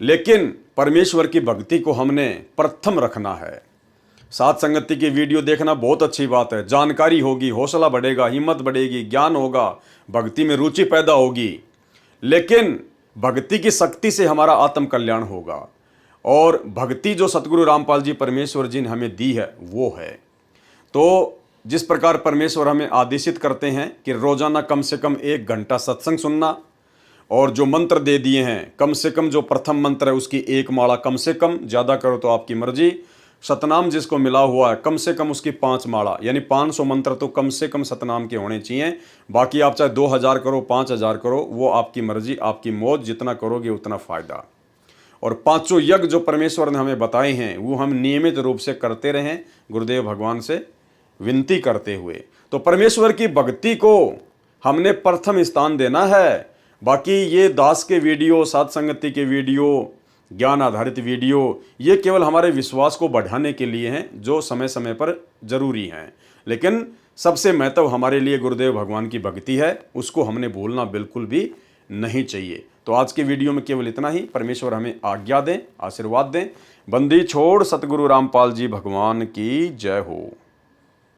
लेकिन परमेश्वर की भक्ति को हमने प्रथम रखना है। साध संगति की वीडियो देखना बहुत अच्छी बात है, जानकारी होगी, हौसला बढ़ेगा, हिम्मत बढ़ेगी, ज्ञान होगा, भक्ति में रुचि पैदा होगी। लेकिन भक्ति की शक्ति से हमारा आत्म कल्याण होगा। और भक्ति जो सतगुरु रामपाल जी परमेश्वर जी ने हमें दी है वो है। तो जिस प्रकार परमेश्वर हमें आदेशित करते हैं कि रोजाना कम से कम 1 घंटा सत्संग सुनना, और जो मंत्र दे दिए हैं कम से कम जो प्रथम मंत्र है उसकी 1 माला कम से कम, ज़्यादा करो तो आपकी मर्जी। सतनाम जिसको मिला हुआ है कम से कम उसकी 5 माला, यानी 500 मंत्र तो कम से कम सतनाम के होने चाहिए। बाकी आप चाहे 2000 करो, 5000 करो, वो आपकी मर्जी, आपकी मौज, जितना करोगे उतना फ़ायदा। और 5 यज्ञ जो परमेश्वर ने हमें बताए हैं वो हम नियमित रूप से करते रहें, गुरुदेव भगवान से विनती करते हुए। तो परमेश्वर की भक्ति को हमने प्रथम स्थान देना है। बाकी ये दास के वीडियो, साध संगति के वीडियो, ज्ञान आधारित वीडियो, ये केवल हमारे विश्वास को बढ़ाने के लिए हैं, जो समय समय पर जरूरी हैं। लेकिन सबसे महत्व हमारे लिए गुरुदेव भगवान की भक्ति है, उसको हमने भूलना बिल्कुल भी नहीं चाहिए। तो आज के वीडियो में केवल इतना ही। परमेश्वर हमें आज्ञा दें, आशीर्वाद दें। बंदी छोड़ सतगुरु रामपाल जी भगवान की जय हो।